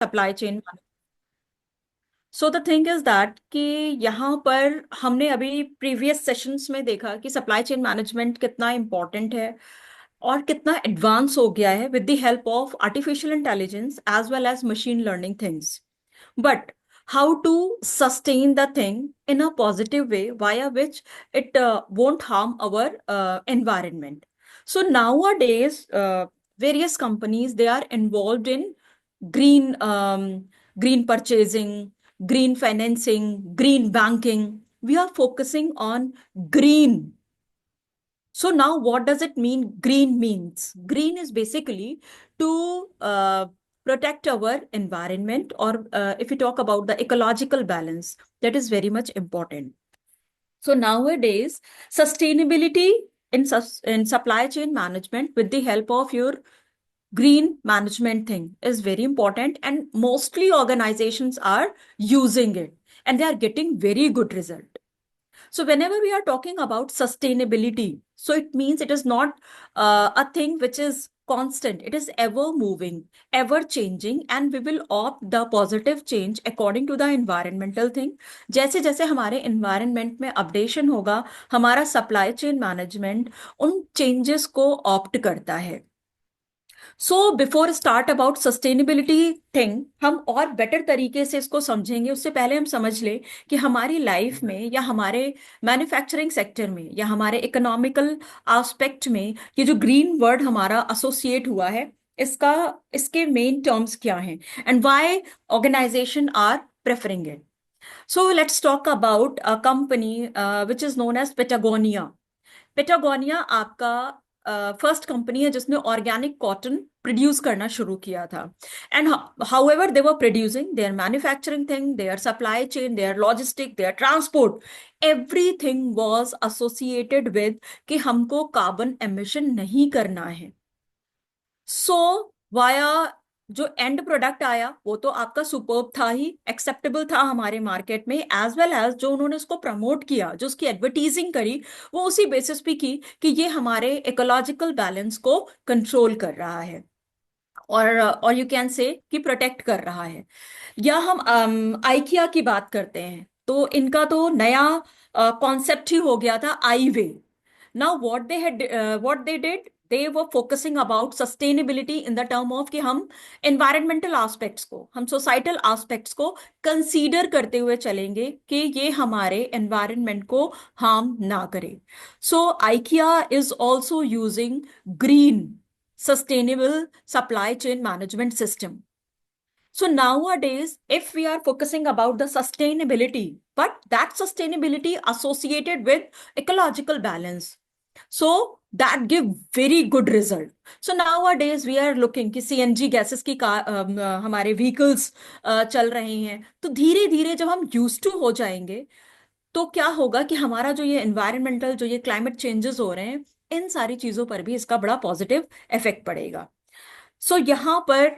Supply chain. So the thing is that कि यहाँ पर हमने अभी प्रीवियस सेशंस में देखा कि सप्लाई चेन मैनेजमेंट कितना इम्पोर्टेंट है और कितना एडवांस हो गया है with the help of artificial intelligence as well as machine learning things. But how to sustain the thing in a positive way via which it won't harm our environment. So nowadays, various companies they are involved in green green purchasing, green financing, green banking. We are focusing on green. So now what does it mean? Green means green is basically to protect our environment, or if we talk about the ecological balance, that is very much important. So nowadays, sustainability in supply chain management with the help of your green management thing is very important, and mostly organizations are using it and they are getting very good result. So whenever we are talking about sustainability, so it means it is not a thing which is constant. It is ever moving, ever changing, and we will opt the positive change according to the environmental thing. जैसे जैसे हमारे environment में updation होगा, हमारा supply chain management उन changes को opt करता है। So before start about sustainability thing, हम और बेटर तरीके से इसको समझेंगे उससे पहले हम समझ लें कि हमारी लाइफ में या हमारे मैन्युफैक्चरिंग सेक्टर में या हमारे इकोनॉमिकल एस्पेक्ट में ये जो ग्रीन वर्ड हमारा एसोसिएट हुआ है, इसका इसके मेन टर्म्स क्या हैं and why organisation are preferring it. So let's talk about a company which is known as Patagonia. Patagonia आपका फर्स्ट कंपनी है जिसने ऑर्गेनिक कॉटन प्रोड्यूस करना शुरू किया था। And however they were producing their manufacturing thing, their supply chain, their logistic, their transport, everything was associated with कि हमको carbon emission नहीं करना है। सो वाया जो एंड प्रोडक्ट आया वो तो आपका सुपर्ब था ही, एक्सेप्टेबल था हमारे मार्केट में, एज वेल एज जो उन्होंने उसको प्रमोट किया, जो उसकी एडवर्टीजिंग करी, वो उसी बेसिस पे की कि ये हमारे इकोलॉजिकल बैलेंस को कंट्रोल कर रहा है और यू कैन से कि प्रोटेक्ट कर रहा है। या हम आइकिया की बात करते हैं तो इनका तो नया कॉन्सेप्ट ही हो गया था आई वे। Now what they did, they were focusing about sustainability in the term of कि हम environmental aspects को, हम societal aspects को consider करते हुए चलेंगे कि ये हमारे environment को harm ना करे। So IKEA is also using green sustainable supply chain management system. So nowadays, if we are focusing about the sustainability, but that sustainability associated with ecological balance, so that give very good result. So nowadays we are looking कि CNG gases की car हमारे vehicles चल रहे हैं, तो धीरे धीरे जब हम यूज टू हो जाएंगे तो क्या होगा कि हमारा जो ये एनवायरमेंटल जो ये क्लाइमेट चेंजेस हो रहे हैं, इन सारी चीजों पर भी इसका बड़ा पॉजिटिव इफेक्ट पड़ेगा। सो यहाँ पर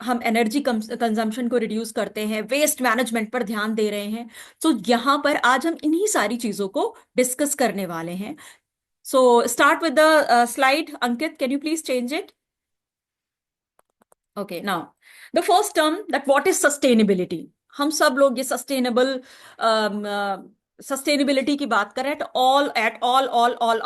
हम एनर्जी कंजम्पशन को रिड्यूस करते हैं, वेस्ट मैनेजमेंट पर ध्यान दे रहे हैं। सो यहाँ पर आज हम इन्हीं सारी चीजों को डिस्कस करने वाले हैं। So start with the slide. Ankit, can you please change it? Okay, now the first term that what is sustainability. हम सब लोग ये सस्टेनेबिलिटी की बात करें at all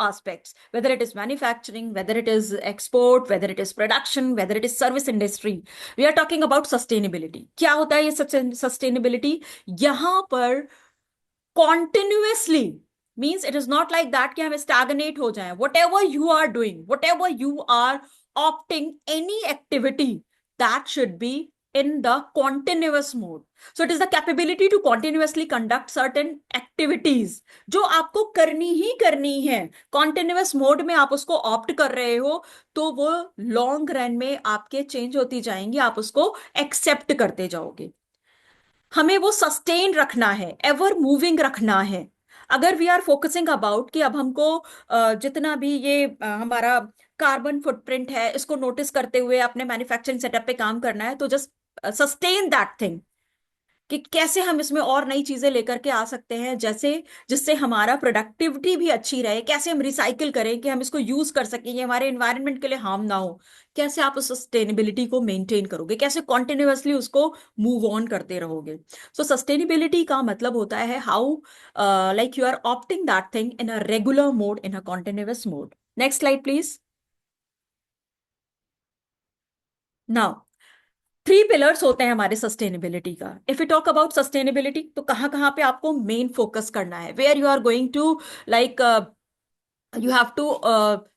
aspects, whether it is manufacturing, whether it is export, whether it is production, whether it is service industry, we are talking about sustainability. क्या होता है ये सस्टेनेबिलिटी? यहाँ पर continuously means it is not like that कि हम stagnate हो जाएं। Whatever you are doing, whatever you are opting any activity, that should be in the continuous mode. So it is the capability to continuously conduct certain activities जो आपको करनी ही करनी है। continuous mode में आप उसको opt कर रहे हो तो वो long run में आपके change होती जाएंगी, आप उसको accept करते जाओगे। हमें वो सस्टेन रखना है, एवर मूविंग रखना है। अगर वी आर फोकसिंग अबाउट कि अब हमको जितना भी ये हमारा कार्बन फुटप्रिंट है इसको नोटिस करते हुए अपने मैन्युफैक्चरिंग सेटअप पे काम करना है, तो जस्ट सस्टेन दैट थिंग। कि कैसे हम इसमें और नई चीजें लेकर के आ सकते हैं, जैसे जिससे हमारा प्रोडक्टिविटी भी अच्छी रहे, कैसे हम रिसाइकिल करें कि हम इसको यूज कर सकें, ये हमारे एनवायरनमेंट के लिए हार्म ना हो। कैसे आप उस सस्टेनेबिलिटी को मेंटेन करोगे, कैसे कॉन्टिन्यूअसली उसको मूव ऑन करते रहोगे। सो सस्टेनेबिलिटी का मतलब होता है how like you are opting that thing in a regular mode, in a continuous mode. Next slide please. Now, three pillars होते हैं हमारे सस्टेनेबिलिटी का। If you talk about sustainability, तो कहाँ कहाँ पे आपको मेन फोकस करना है, where you are going to like you have to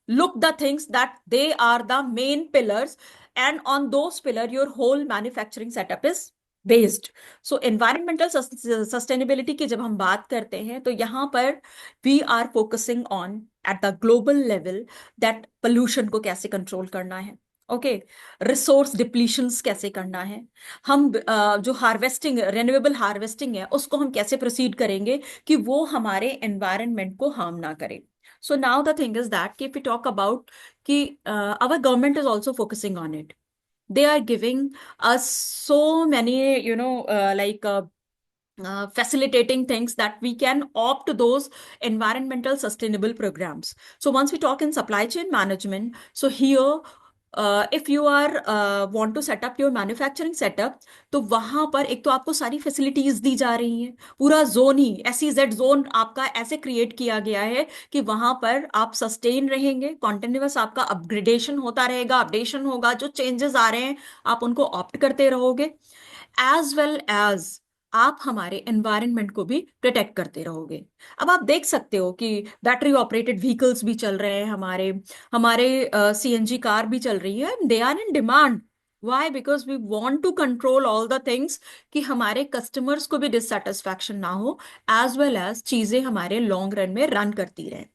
look the things that they are the main pillars, and on those pillar your whole manufacturing setup is based. So environmental sustainability की जब हम बात करते हैं, तो यहाँ पर we are focusing on at the global level that pollution को कैसे कंट्रोल करना है, ओके, रिसोर्स डिप्लीशंस कैसे करना है, हम जो हार्वेस्टिंग, रेन्यूएबल हार्वेस्टिंग है, उसको हम कैसे प्रोसीड करेंगे कि वो हमारे एनवायरनमेंट को हार्म ना करे। So now the thing is that if we talk about कि our government is also focusing on it. They are giving us so many, facilitating things that we can opt those environmental sustainable programs. So once we talk in supply chain management, so here if you are want to set up your manufacturing setup, तो वहां पर एक तो आपको सारी facilities दी जा रही हैं, पूरा जोन ही SEZ जोन आपका ऐसे क्रिएट किया गया है कि वहां पर आप सस्टेन रहेंगे, कॉन्टिन्यूअस आपका अपग्रेडेशन होता रहेगा, अपडेशन होगा, जो चेंजेस आ रहे हैं आप उनको ऑप्ट करते रहोगे, एज वेल एज आप हमारे एनवायरनमेंट को भी प्रोटेक्ट करते रहोगे। अब आप देख सकते हो कि बैटरी ऑपरेटेड व्हीकल्स भी चल रहे हैं, हमारे हमारे CNG कार भी चल रही है, they are in demand. Why? Because we want to control all the things कि हमारे कस्टमर्स को भी डिससेटिस्फैक्शन ना हो, एज वेल एज चीजें हमारे लॉन्ग रन में रन करती रहें।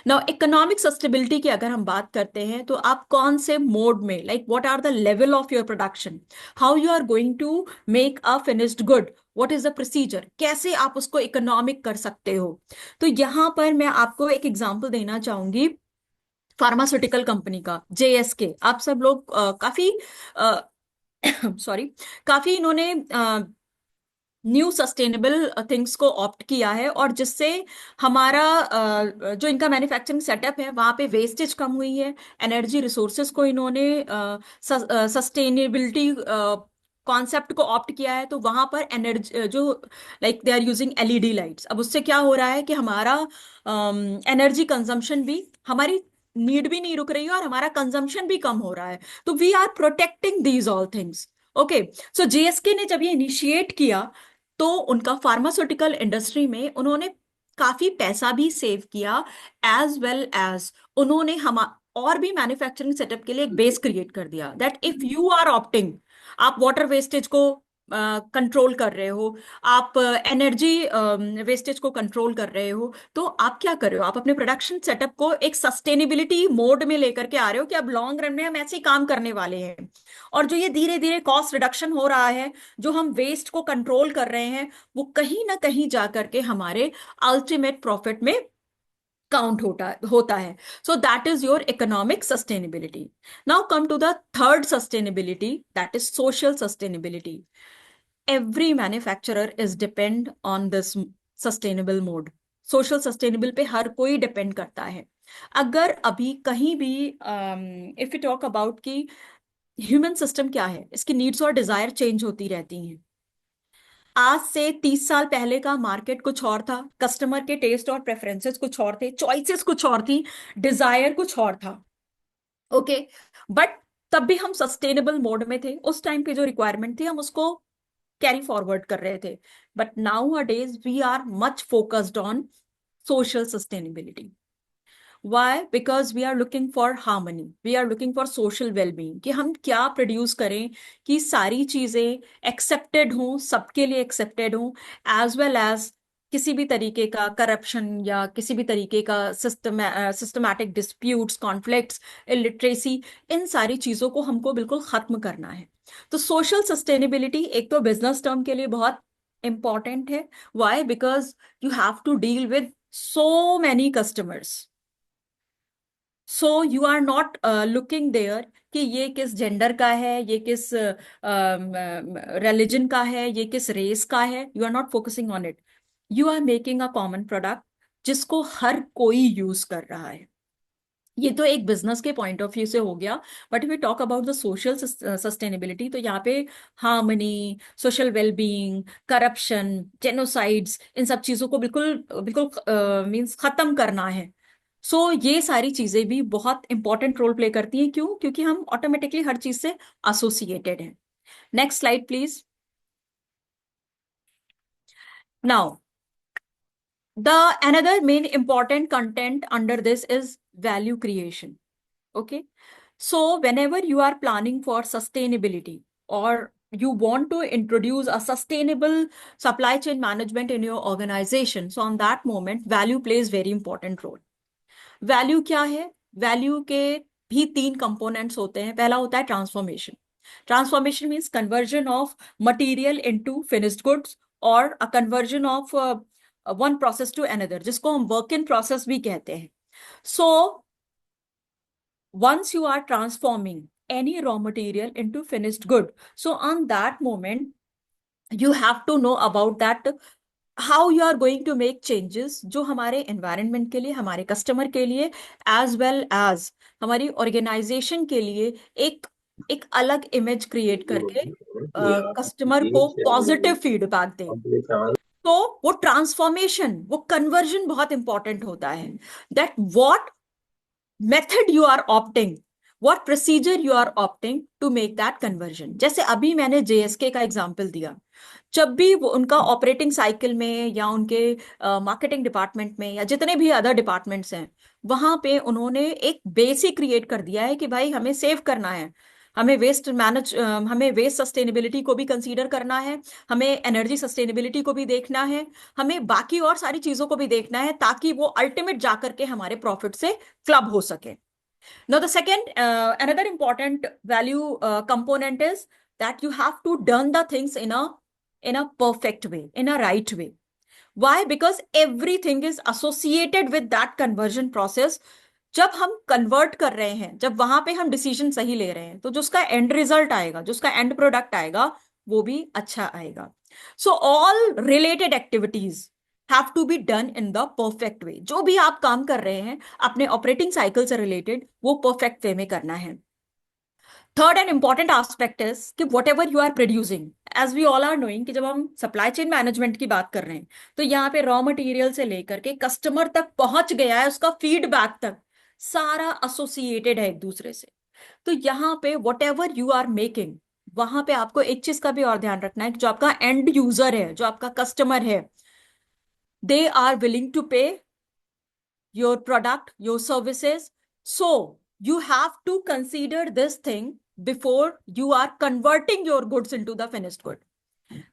नाउ इकोनॉमिक सस्टेबिलिटी की अगर हम बात करते हैं, तो आप कौन से मोड में, like what are the level of your production, how you are going to make a finished good, what is the procedure, कैसे आप उसको इकोनॉमिक कर सकते हो। तो यहां पर मैं आपको एक एग्जांपल देना चाहूंगी फार्मास्यूटिकल कंपनी का, JSK। आप सब लोग काफी सॉरी काफी इन्होंने न्यू सस्टेनेबल थिंग्स को ऑप्ट किया है, और जिससे हमारा जो इनका मैन्युफैक्चरिंग सेटअप है वहां पे वेस्टेज कम हुई है, एनर्जी रिसोर्सेज को इन्होंने सस्टेनेबिलिटी कॉन्सेप्ट को ऑप्ट किया है, तो वहां पर एनर्जी जो like they are using LED lights. अब उससे क्या हो रहा है कि हमारा एनर्जी कंजम्पशन भी, हमारी नीड भी नहीं रुक रही है और हमारा कंजम्पशन भी कम हो रहा है। तो we are protecting these all things. Okay, so JSK ने जब ये इनिशिएट किया, तो उनका फार्मास्यूटिकल इंडस्ट्री में उन्होंने काफी पैसा भी सेव किया, एज वेल एज उन्होंने हम और भी मैन्युफैक्चरिंग सेटअप के लिए एक बेस क्रिएट कर दिया, that if you are opting, आप वाटर वेस्टेज को कंट्रोल कर रहे हो, आप एनर्जी वेस्टेज को कंट्रोल कर रहे हो, तो आप क्या कर रहे हो, आप अपने प्रोडक्शन सेटअप को एक सस्टेनेबिलिटी मोड में लेकर के आ रहे हो कि अब लॉन्ग रन में हम ऐसे ही काम करने वाले हैं। और जो ये धीरे धीरे कॉस्ट रिडक्शन हो रहा है, जो हम वेस्ट को कंट्रोल कर रहे हैं, वो कहीं ना कहीं जा करके हमारे अल्टीमेट प्रॉफिट में काउंट होता होता है। So that is your economic sustainability. Now come to the third sustainability, that is social sustainability. Every manufacturer is depend on this sustainable mode. Social sustainable पे हर कोई डिपेंड करता है। अगर अभी कहीं भी इफ यू टॉक अबाउट कि ह्यूमन सिस्टम क्या है, इसकी नीड्स और डिजायर चेंज होती रहती हैं। आज से 30 साल पहले का मार्केट कुछ और था, कस्टमर के टेस्ट और प्रेफरेंसेस कुछ और थे, चॉइसेस कुछ और थी, डिजायर कुछ और था। ओके, बट तब भी हम सस्टेनेबल मोड में थे, उस टाइम पे जो रिक्वायरमेंट थी हम उसको कैरी फॉरवर्ड कर रहे थे। But nowadays we are much focused on social sustainability. Why? Because we are looking for harmony, we are looking for social well-being, कि हम क्या प्रोड्यूस करें कि सारी चीजें एक्सेप्टेड हों, सबके लिए एक्सेप्टेड हों, एज वेल एज किसी भी तरीके का करप्शन या किसी भी तरीके का सिस्टमैटिक डिस्प्यूट्स, कॉन्फ्लिक्ट्स, इलिटरेसी, इन सारी चीजों को हमको बिल्कुल खत्म करना है। तो सोशल सस्टेनेबिलिटी एक तो बिजनेस टर्म के लिए बहुत इंपॉर्टेंट है। Why? Because you have to deal with so many customers, so you are not looking there कि ये किस जेंडर का है, ये किस रिलीजन का है, ये किस रेस का है। You are not focusing on it. You are making a common product जिसको हर कोई यूज कर रहा है। ये तो एक बिजनेस के पॉइंट ऑफ व्यू से हो गया। But we talk about the social sustainability, तो यहाँ पे harmony, social wellbeing, corruption, genocides, इन सब चीजों को बिल्कुल बिल्कुल मींस खत्म करना है। सो ये सारी चीजें भी बहुत इंपॉर्टेंट रोल प्ले करती हैं। क्यों? क्योंकि हम ऑटोमेटिकली हर चीज से एसोसिएटेड हैं। Next slide please. Now the another main important content under this is value creation. Okay, so whenever you are planning for sustainability, or you want to introduce a sustainable supply chain management in your organization, so on that moment value plays very important role. Value क्या है? Value के भी तीन components होते हैं। पहला होता है transformation. Transformation means conversion of material into finished goods, और a conversion of one process to another, जिसको हम वर्क इन प्रोसेस भी कहते हैं। सो once you are transforming any raw material into finished good, so on that moment you have to know about that, how you are going to make changes जो हमारे environment के लिए, हमारे customer के लिए, एज वेल एज हमारी organisation के लिए एक एक अलग इमेज क्रिएट करके कस्टमर को पॉजिटिव फीडबैक दे। तो वो ट्रांसफॉर्मेशन, वो कन्वर्जन बहुत इंपॉर्टेंट होता है। That what method you are opting, what procedure you are opting to make that conversion. जैसे अभी मैंने जेएसके का एग्जांपल दिया। जब भी वो उनका ऑपरेटिंग साइकिल में या उनके मार्केटिंग डिपार्टमेंट में या जितने भी अदर डिपार्टमेंट्स हैं, वहां पे उन्होंने एक बेस ही क्रिएट कर दिया है कि भाई हमें सेव करना है, हमें वेस्ट सस्टेनेबिलिटी को भी कंसीडर करना है, हमें एनर्जी सस्टेनेबिलिटी को भी देखना है, हमें बाकी और सारी चीजों को भी देखना है, ताकि वो अल्टीमेट जाकर के हमारे प्रॉफिट से क्लब हो सके। Now, the second, another important value component is that you have to done the things in a perfect way, in a right way. Why? Because everything is associated with that conversion process. जब हम convert कर रहे हैं, जब वहां पे हम decision सही ले रहे हैं, तो जो उसका एंड रिजल्ट आएगा, जो उसका एंड प्रोडक्ट आएगा, वो भी अच्छा आएगा। So all related activities have to be done in the perfect way. जो भी आप काम कर रहे हैं अपने ऑपरेटिंग साइकिल से रिलेटेड, वो परफेक्ट वे में करना है। Third and important aspect is कि whatever you are producing, as we all are knowing कि जब हम सप्लाई चेन मैनेजमेंट की बात कर रहे हैं, तो यहाँ पे रॉ मटेरियल से लेकर के कस्टमर तक पहुंच गया है, उसका फीडबैक तक सारा एसोसिएटेड है एक दूसरे से। तो यहाँ पे whatever you are making, वहां पे आपको एक चीज का भी और ध्यान रखना है कि जो आपका एंड यूजर है, जो आपका कस्टमर है, they are willing to pay your product, your services. So you have to consider this thing before you are converting your goods into the finished good.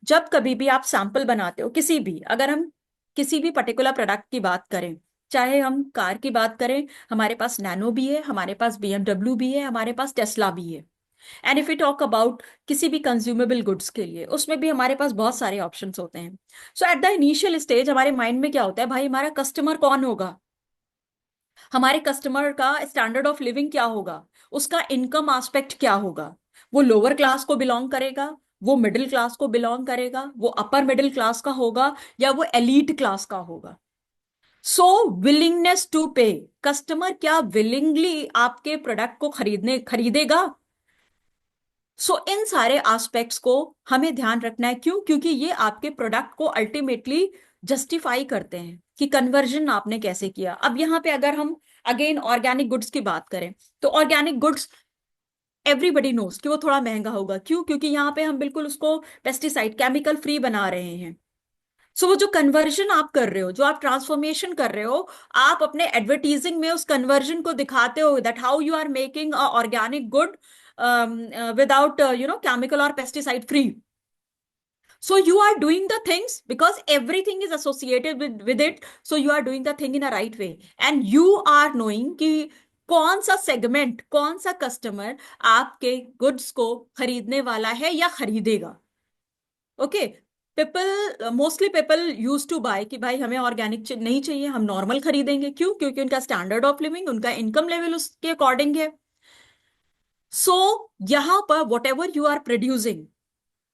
जब कभी भी आप सैंपल बनाते हो किसी भी, अगर हम किसी भी पर्टिकुलर प्रोडक्ट की बात करें, चाहे हम कार की बात करें, हमारे पास नैनो भी है, हमारे पास बीएमडब्ल्यू भी है, हमारे पास टेस्ला भी है। And if you talk about किसी भी कंज्यूमेबल गुड्स के लिए, उसमें भी हमारे पास बहुत सारे ऑप्शंस होते हैं। सो एट द इनिशियल स्टेज हमारे माइंड में क्या होता है, भाई हमारा कस्टमर कौन होगा, हमारे कस्टमर का स्टैंडर्ड ऑफ लिविंग क्या होगा, उसका इनकम एस्पेक्ट क्या होगा, वो लोअर क्लास को बिलोंग करेगा, वो मिडिल क्लास को बिलोंग करेगा, वो अपर मिडिल क्लास का होगा, या वो एलीट क्लास का होगा। सो विलिंगनेस टू पे, कस्टमर क्या विलिंगली आपके प्रोडक्ट को खरीदेगा। सो इन सारे एस्पेक्ट्स को हमें ध्यान रखना है। क्यों? क्योंकि ये आपके प्रोडक्ट को अल्टीमेटली जस्टिफाई करते हैं कि कन्वर्जन आपने कैसे किया। अब यहाँ पे अगर हम अगेन ऑर्गेनिक गुड्स की बात करें, तो ऑर्गेनिक गुड्स एवरीबडी नोस कि वो थोड़ा महंगा होगा। क्यों? क्योंकि यहाँ पे हम बिल्कुल उसको पेस्टिसाइड, केमिकल फ्री बना रहे हैं। सो वो जो कन्वर्जन आप कर रहे हो, जो आप ट्रांसफॉर्मेशन कर रहे हो, आप अपने एडवर्टीजिंग में उस कन्वर्जन को दिखाते हो, that how you are making a organic good without chemical or pesticide free. So you are doing the things because everything is associated with it. So you are doing the thing in a right way, and you are knowing कि कौन सा segment, कौन सा customer आपके goods को खरीदने वाला है या खरीदेगा। Okay, people mostly people use to buy कि भाई हमें ऑर्गेनिक नहीं चाहिए, हम नॉर्मल खरीदेंगे। क्यों? क्योंकि उनका स्टैंडर्ड ऑफ लिविंग, उनका इनकम लेवल उसके अकॉर्डिंग है। सो यहां पर whatever you are producing,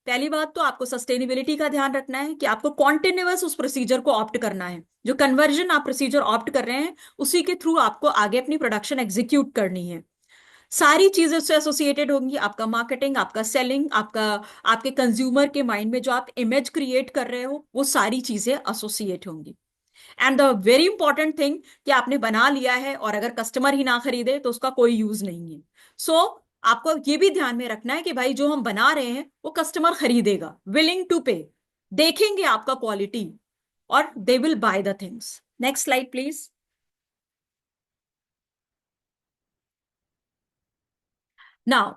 पहली बात तो आपको सस्टेनेबिलिटी का ध्यान रखना है कि आपको कॉन्टिन्यूअस उस प्रोसीजर को ऑप्ट करना है। जो कन्वर्जन आप प्रोसीजर ऑप्ट कर रहे हैं उसी के थ्रू आपको आगे अपनी प्रोडक्शन एग्जीक्यूट करनी है। सारी चीजें उससे एसोसिएटेड होंगी, आपका मार्केटिंग, आपका सेलिंग, आपका आपके कंज्यूमर के माइंड में जो आप इमेज क्रिएट कर रहे हो वो सारी चीजें एसोसिएट होंगी। And the very important thing कि आपने बना लिया है और अगर कस्टमर ही ना खरीदे तो उसका कोई यूज नहीं है। सो आपको ये भी ध्यान में रखना है कि भाई जो हम बना रहे हैं वो कस्टमर खरीदेगा, विलिंग टू पे, देखेंगे आपका क्वालिटी, और they will buy the things. Next slide please. Now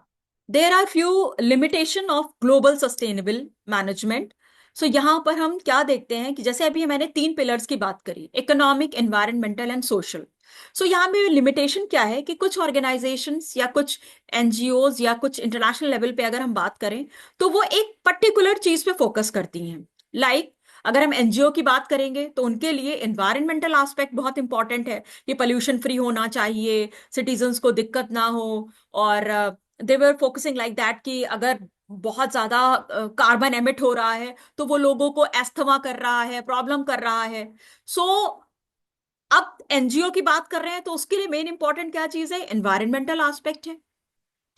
there are few limitation of global sustainable management. So यहां पर हम क्या देखते हैं कि जैसे अभी मैंने तीन पिलर्स की बात करी, इकोनॉमिक, एनवायरमेंटल एंड सोशल। सो यहाँ पे लिमिटेशन क्या है कि कुछ ऑर्गेनाइजेशंस या कुछ एनजीओज या कुछ इंटरनेशनल लेवल पे अगर हम बात करें तो वो एक पर्टिकुलर चीज पे फोकस करती हैं। लाइक अगर हम एनजीओ की बात करेंगे तो उनके लिए एनवायरमेंटल एस्पेक्ट बहुत इंपॉर्टेंट है कि पोल्यूशन फ्री होना चाहिए, सिटीजन्स को दिक्कत ना हो। और दे वर फोकसिंग लाइक दैट कि अगर बहुत ज्यादा कार्बन एमिट हो रहा है तो वो लोगों को एस्थमा कर रहा है, प्रॉब्लम कर रहा है। सो अब एनजीओ की बात कर रहे हैं तो उसके लिए मेन इंपॉर्टेंट क्या चीज है? एनवायरमेंटल एस्पेक्ट है।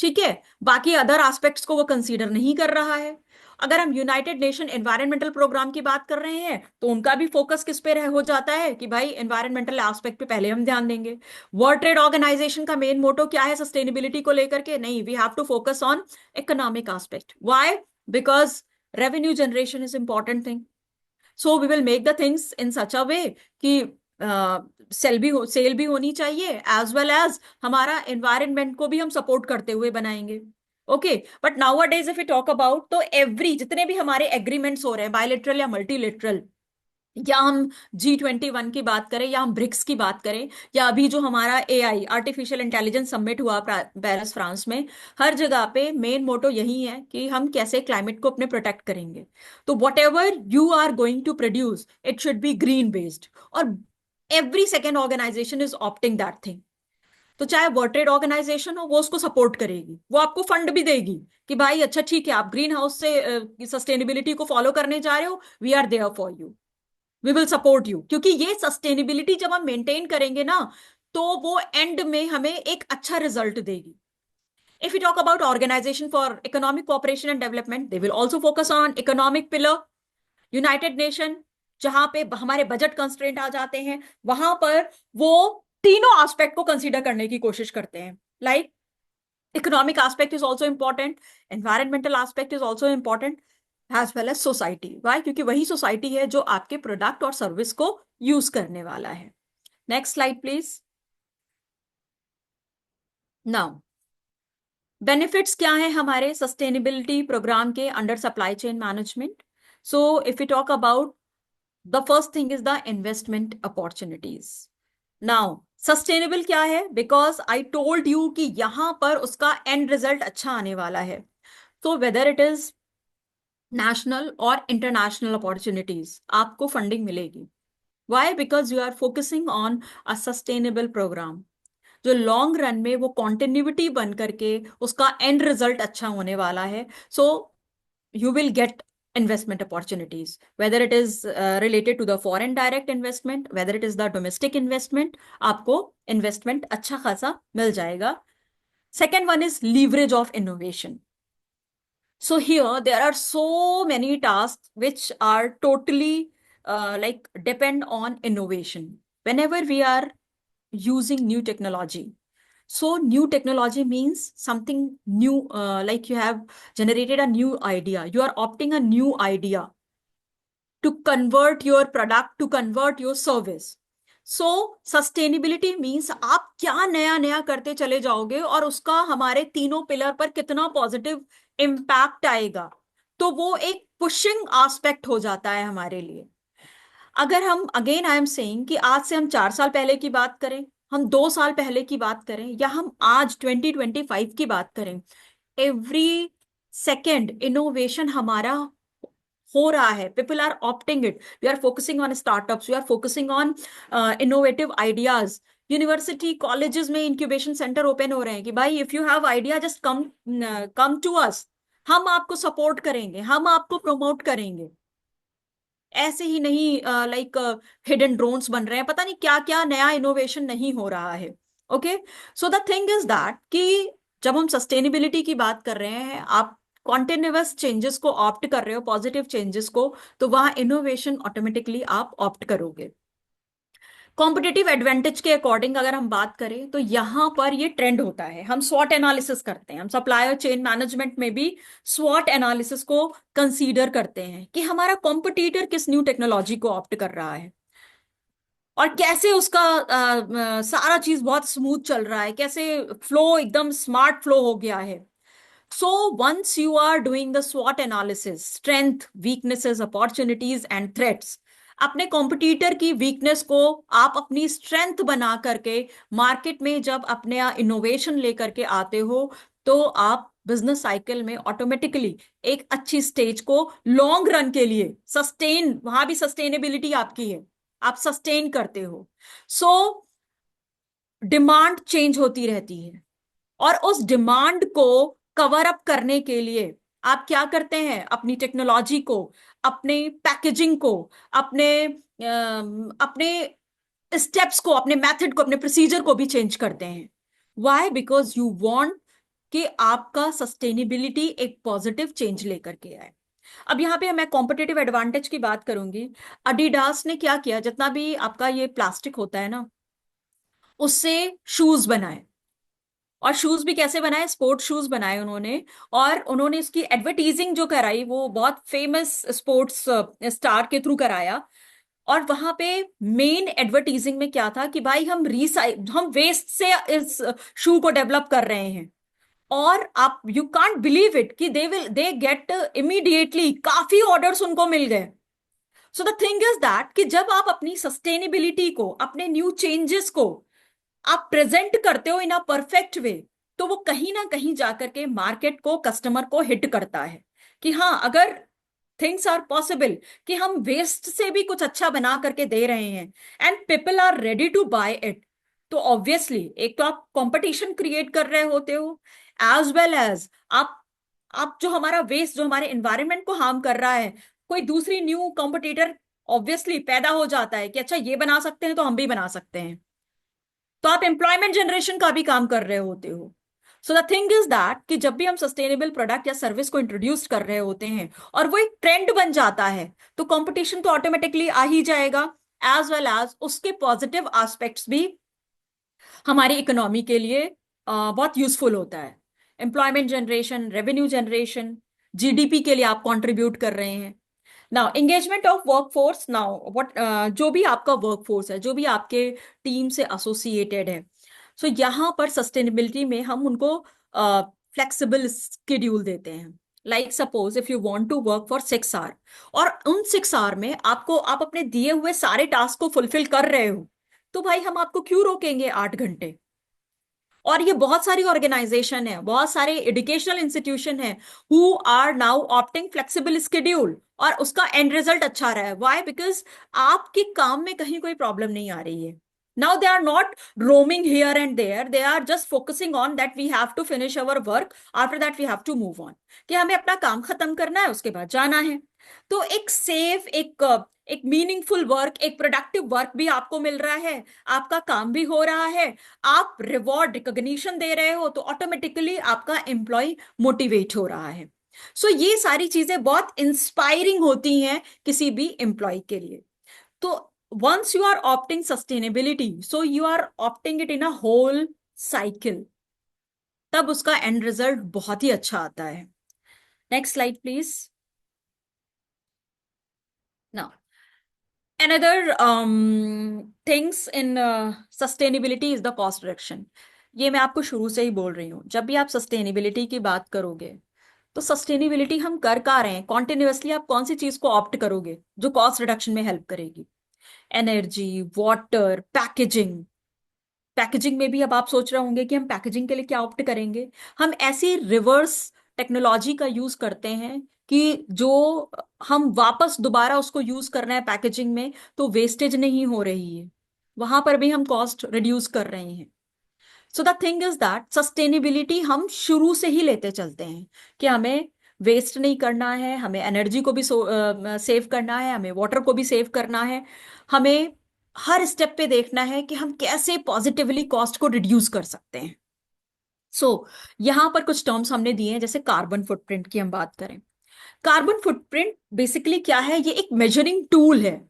ठीक है, बाकी अदर एस्पेक्ट्स को वो कंसीडर नहीं कर रहा है। अगर हम यूनाइटेड नेशन एनवायरमेंटल प्रोग्राम की बात कर रहे हैं तो उनका भी फोकस किस पे रह हो जाता है कि भाई एनवायरमेंटल एस्पेक्ट पे पहले हम ध्यान देंगे। वर्ल्ड ट्रेड ऑर्गेनाइजेशन का मेन मोटो क्या है सस्टेनेबिलिटी को लेकर के? नहीं, we have to focus on economic aspect. Why? Because revenue generation is important thing. So we will make the things in such a way कि सेल भी होनी चाहिए, एज वेल एज हमारा एनवायरनमेंट को भी हम सपोर्ट करते हुए बनाएंगे। Okay, but nowadays if you talk about, तो एवरी जितने भी हमारे एग्रीमेंट्स हो रहे हैं, बायलेटरल या मल्टीलेटरल, या हम G21 की बात करें या हम ब्रिक्स की बात करें, या अभी जो हमारा AI आर्टिफिशियल इंटेलिजेंस समिट हुआ पेरिस फ्रांस में, हर जगह पे मेन मोटो यही है कि हम कैसे क्लाइमेट को अपने प्रोटेक्ट करेंगे। तो whatever you are going to produce it should be green based, और every second organisation is opting that thing. तो चाहे वर्ल्ड ट्रेड ऑर्गेनाइजेशन हो, वो उसको सपोर्ट करेगी, वो आपको फंड भी देगी कि भाई अच्छा ठीक है, आप ग्रीन हाउस से सस्टेनेबिलिटी को फॉलो करने जा रहे हो, we are there for you, we will support you. क्योंकि ये सस्टेनेबिलिटी जब हम मेंटेन करेंगे ना तो वो एंड में हमें एक अच्छा रिजल्ट देगी। If you talk about organisation for economic cooperation and development, they will also focus on economic pillar. United nation जहां पे हमारे बजट कंस्ट्रेंट आ जाते हैं वहां पर वो तीनों एस्पेक्ट को कंसीडर करने की कोशिश करते हैं। Like economic aspect is also important, environmental aspect is also important, as well as society। Why? क्योंकि वही सोसाइटी है जो आपके प्रोडक्ट और सर्विस को यूज करने वाला है। Next slide please. Now benefits क्या हैं हमारे सस्टेनेबिलिटी प्रोग्राम के under supply chain management? So if you talk about, the first thing is the investment opportunities. Now sustainable क्या है? बिकॉज आई टोल्ड यू कि यहां पर उसका एंड रिजल्ट अच्छा आने वाला है। तो वेदर इट इज नेशनल और इंटरनेशनल अपॉर्चुनिटीज, आपको फंडिंग मिलेगी। Why? Because you are focusing on a sustainable programme जो लॉन्ग रन में वो कॉन्टिन्यूटी बन करके उसका एंड रिजल्ट अच्छा होने वाला है। So you will get investment opportunities, whether it is related to the foreign direct investment, whether it is the domestic investment, आपको investment अच्छा खासा मिल जाएगा। Second one is leverage of innovation. So here there are so many tasks which are totally like depend on innovation. Whenever we are using new technology, so new technology means something new, like you have generated a new idea, you are opting a new idea to convert your product, to convert your service. So sustainability means आप क्या नया नया करते चले जाओगे और उसका हमारे तीनों पिलर पर कितना पॉजिटिव इम्पैक्ट आएगा। तो वो एक पुशिंग एस्पेक्ट हो जाता है हमारे लिए। अगर हम अगेन आई एम सेइंग कि आज से हम 4 साल पहले की बात करें, हम 2 साल पहले की बात करें, या हम आज 2025 की बात करें, एवरी सेकेंड इनोवेशन हमारा हो रहा है, people are opting it, we are focusing on startups, we are focusing on innovative ideas. University colleges में इंक्यूबेशन सेंटर ओपन हो रहे हैं कि भाई if you have idea just come, come to us, हम आपको सपोर्ट करेंगे, हम आपको प्रमोट करेंगे। ऐसे ही नहीं लाइक हिडन ड्रोन्स बन रहे हैं, पता नहीं क्या क्या नया इनोवेशन नहीं हो रहा है। Okay, so the thing is that कि जब हम सस्टेनेबिलिटी की बात कर रहे हैं, आप कॉन्टिन्यूअस चेंजेस को ऑप्ट कर रहे हो, पॉजिटिव चेंजेस को, तो वहां इनोवेशन ऑटोमेटिकली आप ऑप्ट करोगे। कॉम्पिटिटिव एडवांटेज के अकॉर्डिंग अगर हम बात करें तो यहां पर ये ट्रेंड होता है, हम स्वॉट एनालिसिस करते हैं, हम सप्लायर चेन मैनेजमेंट में भी स्वॉट एनालिसिस को कंसीडर करते हैं कि हमारा कॉम्पिटिटर किस न्यू टेक्नोलॉजी को ऑप्ट कर रहा है और कैसे उसका सारा चीज बहुत स्मूथ चल रहा है, कैसे फ्लो एकदम स्मार्ट फ्लो हो गया है। So once you are doing the SWOT analysis, strength, weaknesses, opportunities and threats, अपने कॉम्पिटिटर की वीकनेस को आप अपनी स्ट्रेंथ बना करके मार्केट में जब अपने इनोवेशन लेकर के आते हो, तो आप बिजनेस साइकिल में ऑटोमेटिकली एक अच्छी स्टेज को लॉन्ग रन के लिए सस्टेन, वहां भी सस्टेनेबिलिटी आपकी है, आप सस्टेन करते हो। सो डिमांड चेंज होती रहती है और उस डिमांड को कवर अप करने के लिए आप क्या करते हैं, अपनी टेक्नोलॉजी को, अपने पैकेजिंग को, अपने स्टेप्स को, अपने मेथड को, अपने प्रोसीजर को भी चेंज करते हैं। वाई? बिकॉज यू वांट कि आपका सस्टेनेबिलिटी एक पॉजिटिव चेंज लेकर के आए। अब यहाँ पे मैं कॉम्पिटेटिव एडवांटेज की बात करूंगी। अडिडास ने क्या किया, जितना भी आपका ये प्लास्टिक होता है ना, उससे शूज बनाए, और शूज भी कैसे बनाए, स्पोर्ट्स शूज बनाए उन्होंने। और उन्होंने इसकी एडवर्टीजिंग जो कराई वो बहुत फेमस स्पोर्ट्स स्टार के थ्रू कराया। और वहां पे मेन एडवर्टीजिंग में क्या था कि भाई हम वेस्ट से इस शू को डेवलप कर रहे हैं। और आप यू कांट बिलीव इट कि दे गेट इमीडिएटली काफी ऑर्डर्स उनको मिल गए। सो द थिंग इज दैट कि जब आप अपनी सस्टेनेबिलिटी को, अपने न्यू चेंजेस को आप प्रेजेंट करते हो इन अ परफेक्ट वे, तो वो कहीं ना कहीं जाकर के मार्केट को, कस्टमर को हिट करता है कि हाँ, अगर थिंग्स आर पॉसिबल कि हम वेस्ट से भी कुछ अच्छा बना करके दे रहे हैं and people are ready to buy it, तो ऑब्वियसली एक तो आप कंपटीशन क्रिएट कर रहे होते हो, एज वेल एज आप जो हमारा वेस्ट, जो हमारे एनवायरनमेंट को हार्म कर रहा है, कोई दूसरी न्यू कॉम्पिटिटर ऑब्वियसली पैदा हो जाता है कि अच्छा ये बना सकते हैं तो हम भी बना सकते हैं। तो आप एम्प्लॉयमेंट जनरेशन का भी काम कर रहे होते हो। सो द थिंग इज दैट कि जब भी हम सस्टेनेबल प्रोडक्ट या सर्विस को इंट्रोड्यूस कर रहे होते हैं और वो एक ट्रेंड बन जाता है, तो कंपटीशन तो ऑटोमेटिकली आ ही जाएगा, एज वेल एज उसके पॉजिटिव एस्पेक्ट्स भी हमारी इकोनॉमी के लिए बहुत यूजफुल होता है। Employment generation, revenue generation, GDP के लिए आप कंट्रीब्यूट कर रहे हैं। Now engagement of workforce, now what, जो भी आपका वर्कफोर्स है, जो भी आपके टीम से एसोसिएटेड है, सो यहाँ पर सस्टेनेबिलिटी में हम उनको फ्लेक्सिबल स्केड्यूल देते हैं। Like suppose if you want to work for 6 hour, और उन 6 आवर में आप अपने दिए हुए सारे टास्क को फुलफिल कर रहे हो, तो भाई हम आपको क्यों रोकेंगे 8 घंटे। और ये बहुत सारी ऑर्गेनाइजेशन है, बहुत सारे एजुकेशनल इंस्टीट्यूशन है who are now opting flexible schedule, और उसका एंड रिजल्ट अच्छा रहा है। व्हाई? बिकॉज आपके काम में कहीं कोई प्रॉब्लम नहीं आ रही है। Now they are not roaming here and there, they are just focusing on that we have to finish our work, after that we have to move on, कि हमें अपना काम खत्म करना है, उसके बाद जाना है। तो एक सेफ, एक मीनिंगफुल वर्क, एक प्रोडक्टिव वर्क भी आपको मिल रहा है, आपका काम भी हो रहा है, आप रिवॉर्ड रिकॉग्निशन दे रहे हो, तो ऑटोमेटिकली आपका एम्प्लॉय मोटिवेट हो रहा है। सो ये सारी चीजें बहुत इंस्पायरिंग होती हैं किसी भी एम्प्लॉय के लिए। तो once you are opting sustainability, so you are opting it in a whole cycle, तब उसका एंड रिजल्ट बहुत ही अच्छा आता है। Next slide please. Now another things in sustainability is the cost reduction। ये मैं आपको शुरू से ही बोल रही हूँ, जब भी आप सस्टेनेबिलिटी की बात करोगे, तो सस्टेनेबिलिटी हम कर का रहे हैं कॉन्टिन्यूअसली, आप कौन सी चीज को ऑप्ट करोगे जो कॉस्ट रिडक्शन में हेल्प करेगी? Energy, water, packaging. पैकेजिंग में भी अब आप सोच रहे होंगे कि हम पैकेजिंग के लिए क्या ऑप्ट करेंगे। हम ऐसी रिवर्स टेक्नोलॉजी का यूज करते हैं कि जो हम वापस दोबारा उसको यूज करना है पैकेजिंग में, तो वेस्टेज नहीं हो रही है, वहां पर भी हम कॉस्ट रिड्यूस कर रहे हैं। सो the thing is that sustainability हम शुरू से ही लेते चलते हैं कि हमें वेस्ट नहीं करना है, हमें एनर्जी को भी सेव करना है, हमें वाटर को भी सेव करना है, हमें हर स्टेप पे देखना है कि हम कैसे पॉजिटिवली कॉस्ट को रिड्यूस कर सकते हैं। सो यहां पर कुछ टर्म्स हमने दिए हैं, जैसे कार्बन फुटप्रिंट की हम बात करें। कार्बन फुटप्रिंट बेसिकली क्या है? ये एक मेजरिंग टूल है।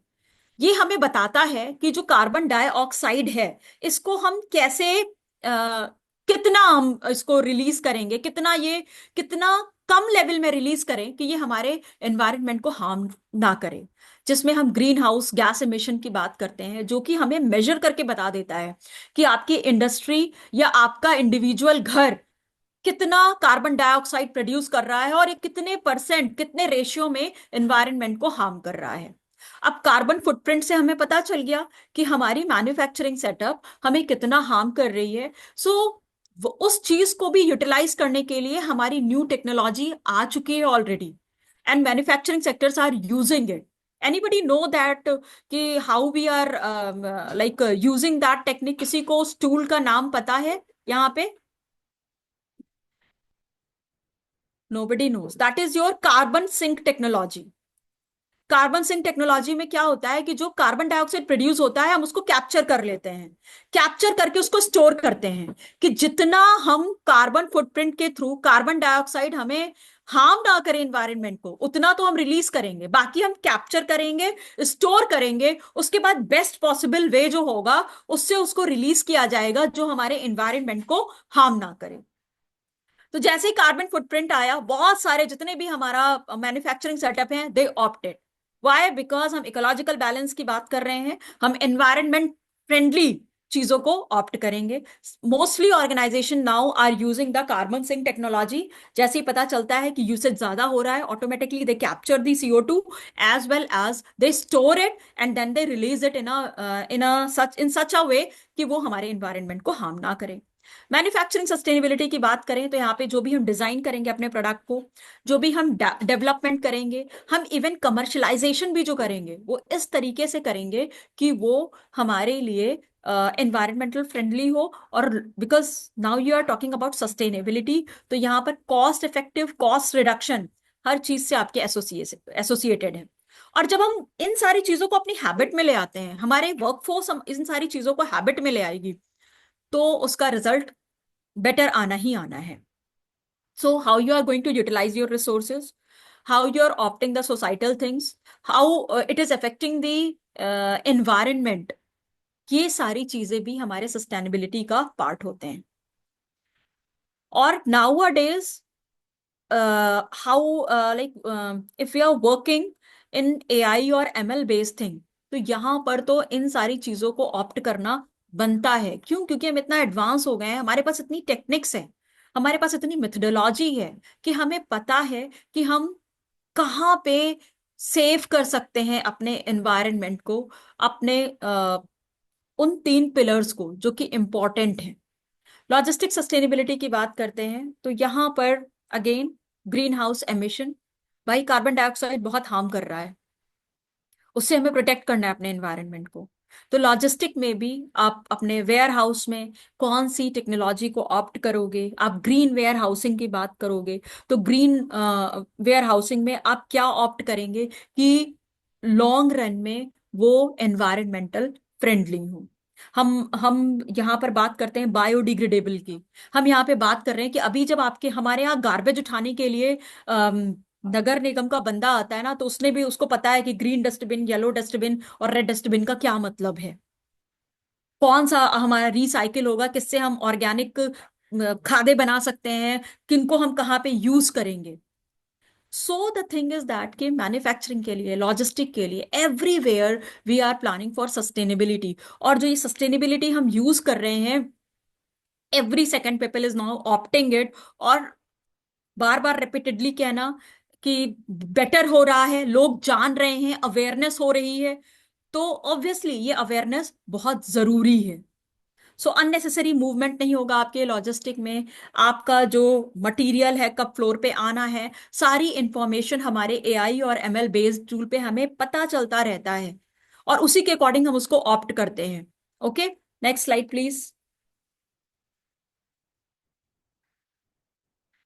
ये हमें बताता है कि जो कार्बन डाइऑक्साइड है, इसको हम कैसे कितना हम इसको रिलीज करेंगे, कितना कम लेवल में रिलीज करें कि ये हमारे एनवायरनमेंट को हार्म ना करे। जिसमें हम ग्रीन हाउस गैस एमिशन की बात करते हैं, जो कि हमें मेजर करके बता देता है कि आपकी इंडस्ट्री या आपका इंडिविजुअल घर कितना कार्बन डाइऑक्साइड प्रोड्यूस कर रहा है और ये कितने परसेंट, कितने रेशियो में एनवायरनमेंट को हार्म कर रहा है। अब कार्बन फुटप्रिंट से हमें पता चल गया कि हमारी मैन्युफैक्चरिंग सेटअप हमें कितना हार्म कर रही है। सो उस चीज को भी यूटिलाइज करने के लिए हमारी न्यू टेक्नोलॉजी आ चुकी है already, and manufacturing sectors are using it. Anybody know that कि how we are like using that technique? किसी को उस टूल का नाम पता है यहाँ पे? Nobody knows. That is your carbon sink technology. Carbon sink technology में क्या होता है कि जो कार्बन डाइऑक्साइड प्रोड्यूस होता है, हम उसको कैप्चर कर लेते हैं, कैप्चर करके उसको स्टोर करते हैं कि जितना हम कार्बन फुटप्रिंट के थ्रू कार्बन डाइऑक्साइड हमें हार्म ना करें इन्वायरमेंट को, उतना तो हम रिलीज करेंगे, बाकी हम कैप्चर करेंगे, स्टोर करेंगे, उसके बाद बेस्ट पॉसिबल वे जो होगा उससे उसको रिलीज किया जाएगा जो हमारे इन्वायरमेंट को हार्म ना करे। तो जैसे ही कार्बन फुटप्रिंट आया, बहुत सारे जितने भी हमारा मैन्युफैक्चरिंग सेटअप हैं, दे ऑप्टेड। वाई? बिकॉज हम इकोलॉजिकल बैलेंस की बात कर रहे हैं, हम एनवायरनमेंट फ्रेंडली चीजों को ऑप्ट करेंगे। Mostly organisation now are using the carbon sink technology. जैसे ही पता चलता है कि यूसेज ज्यादा हो रहा है, automatically they capture the CO2 as well as they store it and then they release it in such a way कि वो हमारे इन्वायरमेंट को हार्म ना करे। मैन्युफैक्चरिंग सस्टेनेबिलिटी की बात करें तो यहाँ पे जो भी हम डिजाइन करेंगे अपने प्रोडक्ट को, जो भी हम डेवलपमेंट करेंगे, हम इवन कमर्शलाइजेशन भी जो करेंगे वो इस तरीके से करेंगे कि वो हमारे लिए एनवायरमेंटल फ्रेंडली हो। और because now you are talking about sustainability, तो यहाँ पर कॉस्ट इफेक्टिव, कॉस्ट रिडक्शन हर चीज से आपके एसोसिएटेड है। और जब हम इन सारी चीजों को अपनी हैबिट में ले आते हैं, हमारे वर्कफोर्स हम इन सारी चीजों को हैबिट में ले आएगी, तो उसका रिजल्ट बेटर आना ही आना है। So how you are going to utilise your resources, how you are opting the societal things, how it is affecting the environment, ये सारी चीजें भी हमारे सस्टेनेबिलिटी का पार्ट होते हैं। और nowadays how like if we are working in AI और ML based thing, तो यहाँ पर तो इन सारी चीजों को ऑप्ट करना बनता है। क्यों? क्योंकि हम इतना एडवांस हो गए हैं, हमारे पास इतनी टेक्निक्स है, हमारे पास इतनी मेथडोलॉजी है कि हमें पता है कि हम कहाँ पे सेव कर सकते हैं अपने एनवायरनमेंट को, अपने उन 3 पिलर्स को जो कि इंपॉर्टेंट हैं। लॉजिस्टिक सस्टेनेबिलिटी की बात करते हैं तो यहां पर अगेन ग्रीन हाउस एमिशन, भाई कार्बन डाइऑक्साइड बहुत हार्म कर रहा है, उससे हमें प्रोटेक्ट करना है अपने एनवायरनमेंट को। तो लॉजिस्टिक में भी आप अपने वेयर हाउस में कौन सी टेक्नोलॉजी को ऑप्ट करोगे? आप ग्रीन वेयर हाउसिंग की बात करोगे तो ग्रीन वेयर हाउसिंग में आप क्या ऑप्ट करेंगे कि लॉन्ग रन में वो एनवायरमेंटल फ्रेंडली हो। हम यहाँ पर बात करते हैं बायोडिग्रेडेबल की। हम यहाँ पे बात कर रहे हैं कि अभी जब आपके हमारे यहाँ गार्बेज उठाने के लिए नगर निगम का बंदा आता है ना, तो उसने भी, उसको पता है कि ग्रीन डस्टबिन, येलो डस्टबिन और रेड डस्टबिन का क्या मतलब है, कौन सा हमारा रिसाइकिल होगा, किससे हम ऑर्गेनिक खादे बना सकते हैं, किनको हम कहाँ पे यूज करेंगे। So the thing is that कि मैन्युफैक्चरिंग के लिए, लॉजिस्टिक के लिए, everywhere we are planning for sustainability. और जो ये सस्टेनेबिलिटी हम यूज कर रहे हैं, every second people is now opting it. और बार बार रिपीटेडली कहना कि बेटर हो रहा है, लोग जान रहे हैं, अवेयरनेस हो रही है, तो ऑब्वियसली ये अवेयरनेस बहुत जरूरी है। सो अननेसेसरी मूवमेंट नहीं होगा आपके लॉजिस्टिक में। आपका जो मटेरियल है कब फ्लोर पे आना है, सारी इंफॉर्मेशन हमारे एआई और एमएल बेस्ड टूल पे हमें पता चलता रहता है, और उसी के अकॉर्डिंग हम उसको ऑप्ट करते हैं। Okay, next slide please.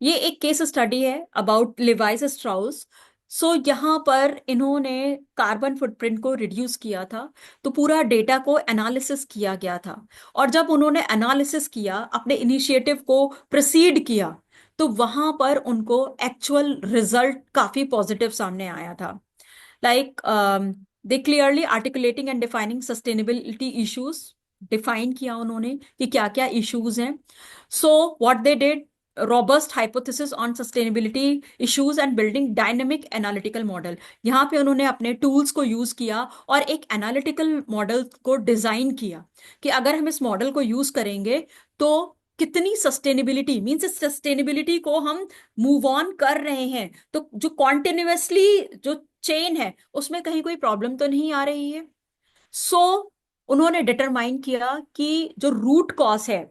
ये एक केस स्टडी है अबाउट लिवाइस स्ट्राउस। सो यहाँ पर इन्होंने कार्बन फुटप्रिंट को रिड्यूस किया था, तो पूरा डेटा को एनालिसिस किया गया था। और जब उन्होंने एनालिसिस किया, अपने इनिशिएटिव को प्रोसीड किया, तो वहां पर उनको एक्चुअल रिजल्ट काफी पॉजिटिव सामने आया था। like they clearly articulating and defining sustainability issues, define किया उन्होंने कि क्या क्या इश्यूज हैं। So what they did, robust hypothesis on sustainability issues and building dynamic analytical model। यहाँ पे उन्होंने अपने टूल्स को यूज किया और एक एनालिटिकल मॉडल को डिजाइन किया कि अगर हम इस मॉडल को यूज करेंगे तो कितनी सस्टेनेबिलिटी, मीन्स इस सस्टेनेबिलिटी को हम मूव ऑन कर रहे हैं, तो जो कॉन्टिन्यूसली जो चेन है उसमें कहीं कोई प्रॉब्लम तो नहीं आ रही है। सो उन्होंने डिटरमाइन किया कि जो रूट कॉज है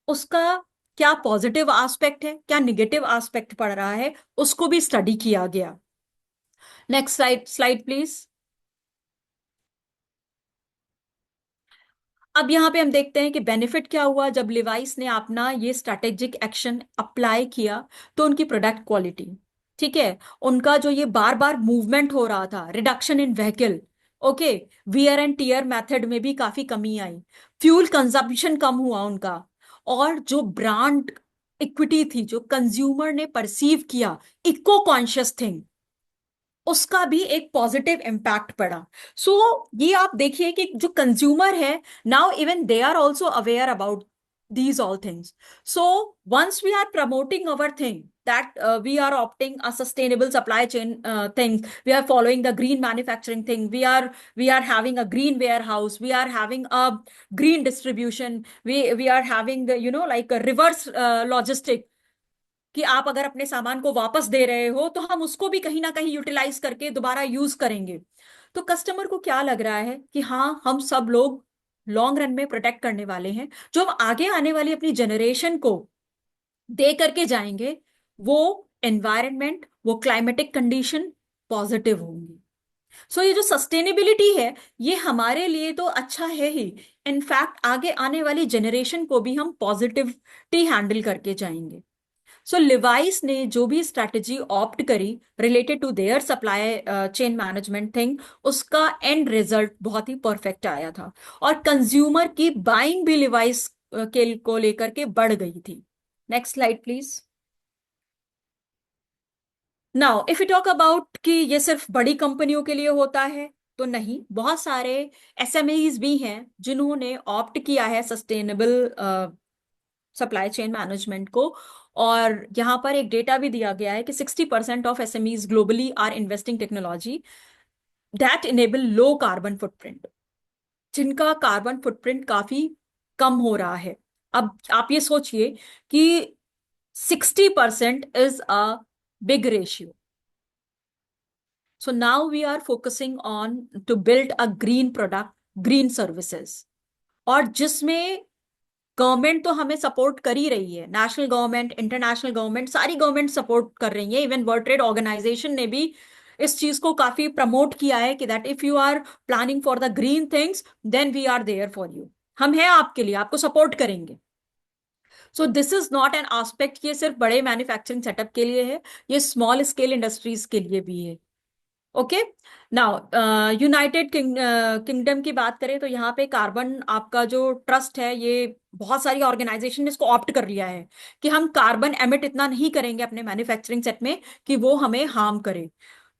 उसका क्या पॉजिटिव एस्पेक्ट है, क्या निगेटिव एस्पेक्ट पड़ रहा है, उसको भी स्टडी किया गया। Next slide, slide please. अब यहाँ पे हम देखते हैं कि बेनिफिट क्या हुआ जब लिवाइस ने अपना ये स्ट्रैटेजिक एक्शन अप्लाई किया। तो उनकी प्रोडक्ट क्वालिटी, ठीक है, उनका जो ये बार बार मूवमेंट हो रहा था, reduction in vehicle, okay, wear and tear method में भी काफी कमी आई, फ्यूल कंजम्पशन कम हुआ उनका, और जो ब्रांड इक्विटी थी, जो कंज्यूमर ने परसीव किया इको कॉन्शियस थिंग, उसका भी एक पॉजिटिव इम्पैक्ट पड़ा। सो ये आप देखिए कि जो कंज्यूमर है, now even they are also aware about these all things. So once we are promoting our thing that we are opting a sustainable supply chain thing, we are following the green manufacturing thing, we are having a green warehouse, we are having a green distribution, we are having the, you know, like a reverse logistic, कि आप अगर अपने सामान को वापस दे रहे हो तो हम उसको भी कहीं ना कहीं यूटिलाइज करके दोबारा यूज करेंगे। तो कस्टमर को क्या लग रहा है कि हाँ, हम सब लोग लॉन्ग रन में प्रोटेक्ट करने वाले हैं, जो हम आगे आने वाली अपनी जनरेशन को दे करके जाएंगे, वो एनवायरनमेंट, वो क्लाइमेटिक कंडीशन पॉजिटिव होंगी। सो ये जो सस्टेनेबिलिटी है, ये हमारे लिए तो अच्छा है ही, इनफैक्ट आगे आने वाली जनरेशन को भी हम पॉजिटिविटी हैंडल करके जाएंगे। सो लिवाइस ने जो भी स्ट्रैटेजी ऑप्ट करी related to their supply chain management thing, उसका एंड रिजल्ट बहुत ही परफेक्ट आया था, और कंज्यूमर की बाइंग भी लिवाइस के को लेकर के बढ़ गई थी। Next slide please. Now if you talk about कि ये सिर्फ बड़ी कंपनियों के लिए होता है, तो नहीं, बहुत सारे एसएमईज भी हैं जिन्होंने ऑप्ट किया है सस्टेनेबल सप्लाई चेन मैनेजमेंट को। और यहाँ पर एक डेटा भी दिया गया है कि 60% of SMEs globally are investing technology that enable low carbon footprint, जिनका कार्बन फुटप्रिंट काफी कम हो रहा है। अब आप ये सोचिए कि 60% is a big ratio. So now we are focusing on to build a green product, green services, और जिसमें गवर्नमेंट तो हमें सपोर्ट कर ही रही है, नेशनल गवर्नमेंट, इंटरनेशनल गवर्नमेंट, सारी गवर्नमेंट सपोर्ट कर रही है। इवन वर्ल्ड ट्रेड ऑर्गेनाइजेशन ने भी इस चीज को काफी प्रमोट किया है कि that if you are planning for the green things, then we are there for you, हम हैं आपके लिए, आपको सपोर्ट करेंगे। So this is not an aspect ये सिर्फ बड़े मैन्युफैक्चरिंग सेटअप के लिए है, ये स्मॉल स्केल इंडस्ट्रीज के लिए भी है। ओके, नाउ यूनाइटेड किंगडम की बात करें तो यहाँ पे कार्बन आपका जो ट्रस्ट है, ये बहुत सारी ऑर्गेनाइजेशन ने इसको ऑप्ट कर लिया है कि हम कार्बन एमिट इतना नहीं करेंगे अपने मैन्युफैक्चरिंग सेट में कि वो हमें हार्म करे।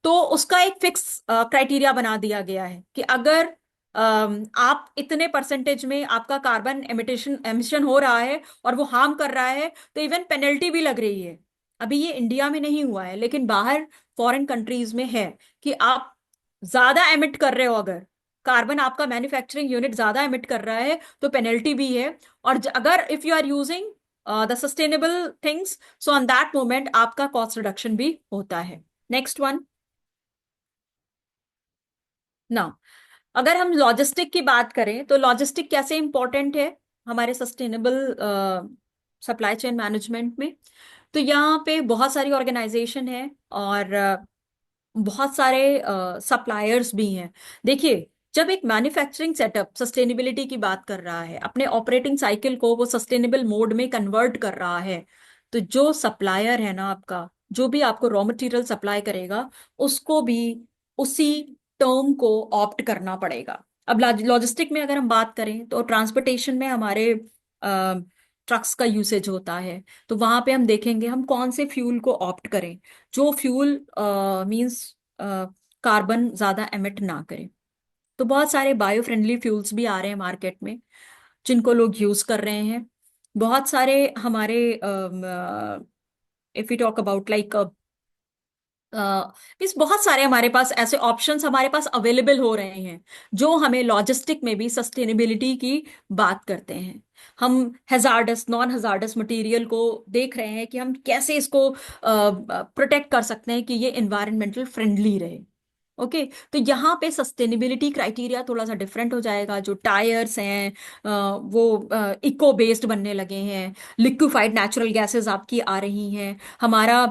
तो उसका एक फिक्स क्राइटेरिया बना दिया गया है कि अगर आप इतने परसेंटेज में आपका कार्बन एमिशन हो रहा है और वो हार्म कर रहा है, तो इवन पेनल्टी भी लग रही है। अभी ये इंडिया में नहीं हुआ है, लेकिन बाहर फॉरेन कंट्रीज में है कि आप ज्यादा एमिट कर रहे हो, अगर कार्बन आपका मैन्युफैक्चरिंग यूनिट ज्यादा एमिट कर रहा है तो पेनल्टी भी है। और अगर if you are using the sustainable things, so on that moment आपका कॉस्ट रिडक्शन भी होता है। Next one. ना, अगर हम लॉजिस्टिक की बात करें तो लॉजिस्टिक कैसे इंपॉर्टेंट है हमारे सस्टेनेबल सप्लाई चेन मैनेजमेंट में, तो यहाँ पे बहुत सारी ऑर्गेनाइजेशन है और बहुत सारे सप्लायर्स भी हैं। देखिए, जब एक मैन्युफैक्चरिंग सेटअप सस्टेनेबिलिटी की बात कर रहा है, अपने ऑपरेटिंग साइकिल को वो सस्टेनेबल मोड में कन्वर्ट कर रहा है, तो जो सप्लायर है ना आपका, जो भी आपको रॉ मटेरियल सप्लाई करेगा, उसको भी उसी टर्म को ऑप्ट करना पड़ेगा। अब लॉजिस्टिक में अगर हम बात करें तो ट्रांसपोर्टेशन में हमारे ट्रक्स का यूसेज होता है, तो वहां पे हम देखेंगे हम कौन से फ्यूल को ऑप्ट करें, जो फ्यूल मींस कार्बन ज्यादा एमिट ना करे। तो बहुत सारे बायो फ्रेंडली फ्यूल्स भी आ रहे हैं मार्केट में, जिनको लोग यूज कर रहे हैं। बहुत सारे हमारे if you talk about like means बहुत सारे हमारे पास ऐसे ऑप्शंस हमारे पास अवेलेबल हो रहे हैं, जो हमें लॉजिस्टिक में भी सस्टेनेबिलिटी की बात करते हैं। हम हैजार्डस नॉन हैजार्डस मटेरियल को देख रहे हैं कि हम कैसे इसको प्रोटेक्ट कर सकते हैं कि ये इन्वायरमेंटल फ्रेंडली रहे। ओके, तो यहाँ पे सस्टेनेबिलिटी क्राइटेरिया थोड़ा सा डिफरेंट हो जाएगा। जो टायर्स हैं वो इको बेस्ड बनने लगे हैं, लिक्विफाइड नेचुरल गैसेस आपकी आ रही हैं। हमारा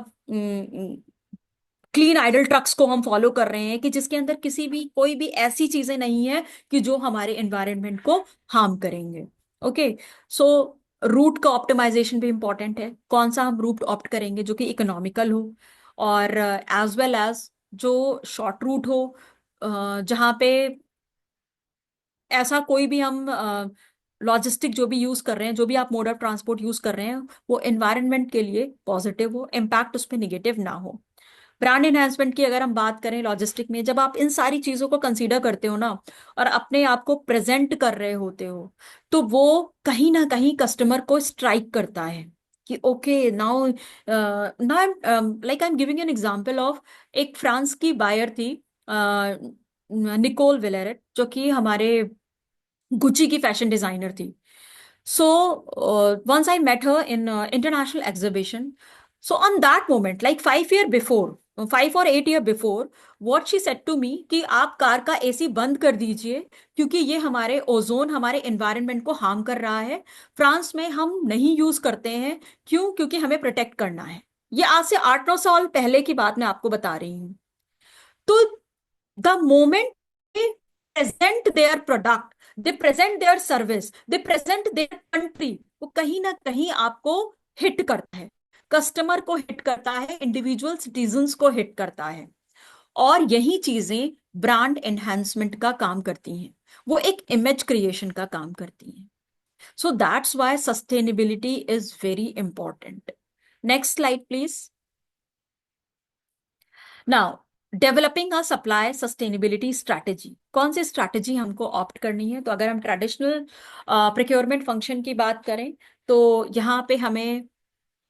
क्लीन आइडल ट्रक्स को हम फॉलो कर रहे हैं कि जिसके अंदर किसी भी कोई भी ऐसी चीजें नहीं है कि जो हमारे एनवायरनमेंट को हार्म करेंगे। ओके, सो रूट का ऑप्टिमाइजेशन भी इंपॉर्टेंट है, कौन सा हम रूट ऑप्ट करेंगे जो कि इकोनॉमिकल हो, और एज वेल एज जो शॉर्ट रूट हो, जहाँ पे ऐसा कोई भी हम लॉजिस्टिक जो भी यूज कर रहे हैं, जो भी आप मोड ऑफ ट्रांसपोर्ट यूज कर रहे हैं, वो एनवायरनमेंट के लिए पॉजिटिव हो, इम्पैक्ट उस पर निगेटिव ना हो। ब्रांड एनहांसमेंट की अगर हम बात करें लॉजिस्टिक में, जब आप इन सारी चीजों को कंसीडर करते हो ना, और अपने आप को प्रेजेंट कर रहे होते हो, तो वो कहीं ना कहीं कस्टमर को स्ट्राइक करता है कि okay now now like I am giving an example of, एक फ्रांस की बायर थी, निकोल विलेरेट, जो कि हमारे गुची की फैशन डिजाइनर थी। So once I met her in international exhibition. So on that moment, like 5 year before, 5 or 8 year before, what she said to me कि आप कार का एसी बंद कर दीजिए, क्योंकि ये हमारे ओजोन, हमारे एनवायरनमेंट को हार्म कर रहा है। फ्रांस में हम नहीं यूज करते हैं, क्यों? क्योंकि हमें प्रोटेक्ट करना है। ये आज से 8-9 साल पहले की बात मैं आपको बता रही हूँ। तो the moment they present their product, they present their service, they present their country, वो कहीं ना कहीं आपको हिट करता है, कस्टमर को हिट करता है, इंडिविजुअल सिटीजन्स को हिट करता है। और यही चीजें ब्रांड एनहांसमेंट का काम करती हैं, वो एक इमेज क्रिएशन का काम करती हैं। So that's why sustainability is very important. Next slide please. Now, developing a supply sustainability strategy, कौन सी स्ट्रैटेजी हमको ऑप्ट करनी है? तो अगर हम ट्रेडिशनल प्रोक्योरमेंट फंक्शन की बात करें, तो यहाँ पे हमें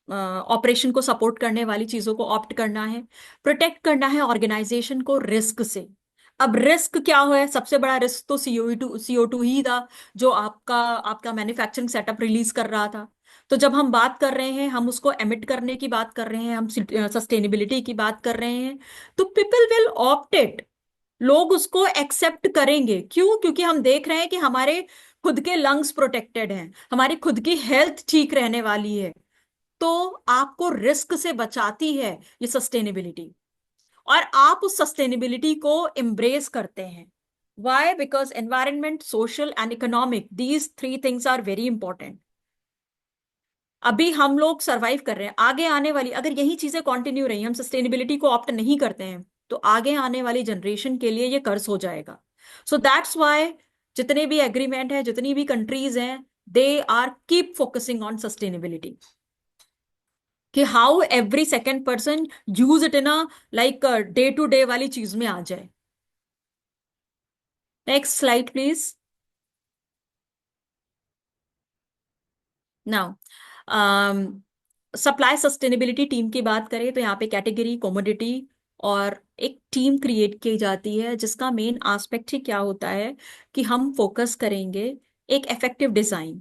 ऑपरेशन को सपोर्ट करने वाली चीजों को ऑप्ट करना है। प्रोटेक्ट करना है ऑर्गेनाइजेशन को रिस्क से। अब रिस्क क्या है? सबसे बड़ा रिस्क तो CO2 ही था, जो आपका आपका मैन्युफैक्चरिंग सेटअप रिलीज कर रहा था। तो जब हम बात कर रहे हैं, हम उसको एमिट करने की बात कर रहे हैं, हम सस्टेनेबिलिटी की बात कर रहे हैं, तो पीपल विल ऑप्ट इट। लोग उसको एक्सेप्ट करेंगे, क्यों? क्योंकि हम देख रहे हैं कि हमारे खुद के लंग्स प्रोटेक्टेड हैं, हमारी खुद की हेल्थ ठीक रहने वाली है। तो आपको रिस्क से बचाती है ये सस्टेनेबिलिटी, और आप उस सस्टेनेबिलिटी को एम्ब्रेस करते हैं। Why? Because environment, social and economic, these three things are very important. अभी हम लोग सरवाइव कर रहे हैं, आगे आने वाली अगर यही चीजें कंटिन्यू रही, हम सस्टेनेबिलिटी को ऑप्ट नहीं करते हैं, तो आगे आने वाली जनरेशन के लिए ये कर्ज हो जाएगा। सो दैट्स वाई जितने भी एग्रीमेंट है, जितनी भी कंट्रीज हैं, they are keep focusing on sustainability, कि how every second person use it in a like day to day वाली चीज में आ जाए। Next slide please. Now, supply sustainability team की बात करें, तो यहाँ पे कैटेगरी, कॉमोडिटी और एक टीम क्रिएट की जाती है, जिसका मेन एस्पेक्ट ही क्या होता है कि हम फोकस करेंगे एक इफेक्टिव डिजाइन,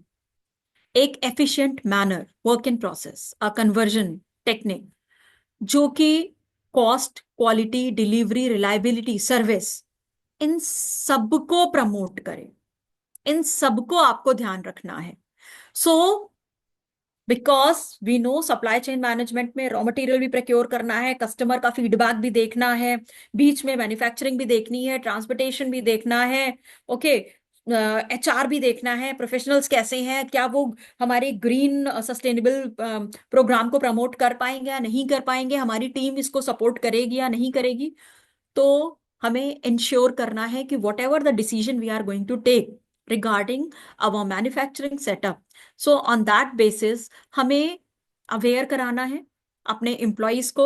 एक efficient manner, work in process, a conversion technique, जो कि cost, quality, delivery, reliability, service, इन सबको प्रमोट करे। इन सबको आपको ध्यान रखना है। So because we know supply chain management में रॉ मटेरियल भी प्रोक्योर करना है, कस्टमर का फीडबैक भी देखना है, बीच में मैन्युफैक्चरिंग भी देखनी है, ट्रांसपोर्टेशन भी देखना है, ओके, एचआर भी देखना है, प्रोफेशनल्स कैसे हैं, क्या वो हमारे ग्रीन सस्टेनेबल प्रोग्राम को प्रमोट कर पाएंगे या नहीं कर पाएंगे, हमारी टीम इसको सपोर्ट करेगी या नहीं करेगी। तो हमें इंश्योर करना है कि whatever the decision we are going to take regarding our manufacturing setup, so on that basis हमें अवेयर कराना है अपने एम्प्लॉयज को,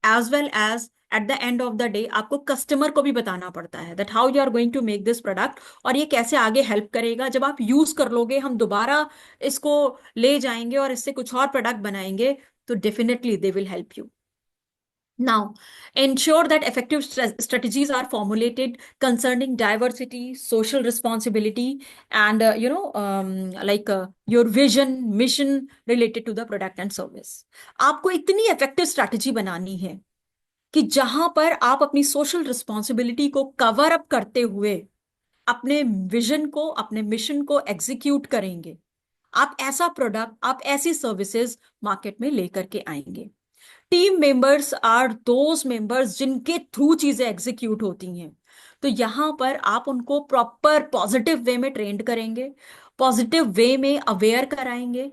as well as at the end of the day आपको कस्टमर को भी बताना पड़ता है that how you are going to make this product, और ये कैसे आगे हेल्प करेगा। जब आप यूज कर लोगे, हम दोबारा इसको ले जाएंगे और इससे कुछ और प्रोडक्ट बनाएंगे, तो definitely they will help you. Now, ensure that effective strategies are formulated concerning diversity, social responsibility, and your vision, mission related to the product and service. आपको इतनी effective strategy बनानी है कि जहां पर आप अपनी social responsibility को cover up करते हुए अपने विजन को, अपने मिशन को एग्जीक्यूट करेंगे। आप ऐसा प्रोडक्ट, आप ऐसी सर्विसेज मार्केट में लेकर के आएंगे। Team members are those members जिनके थ्रू चीजें एग्जीक्यूट होती हैं। तो यहां पर आप उनको प्रॉपर पॉजिटिव वे में ट्रेंड करेंगे, पॉजिटिव वे में अवेयर कराएंगे,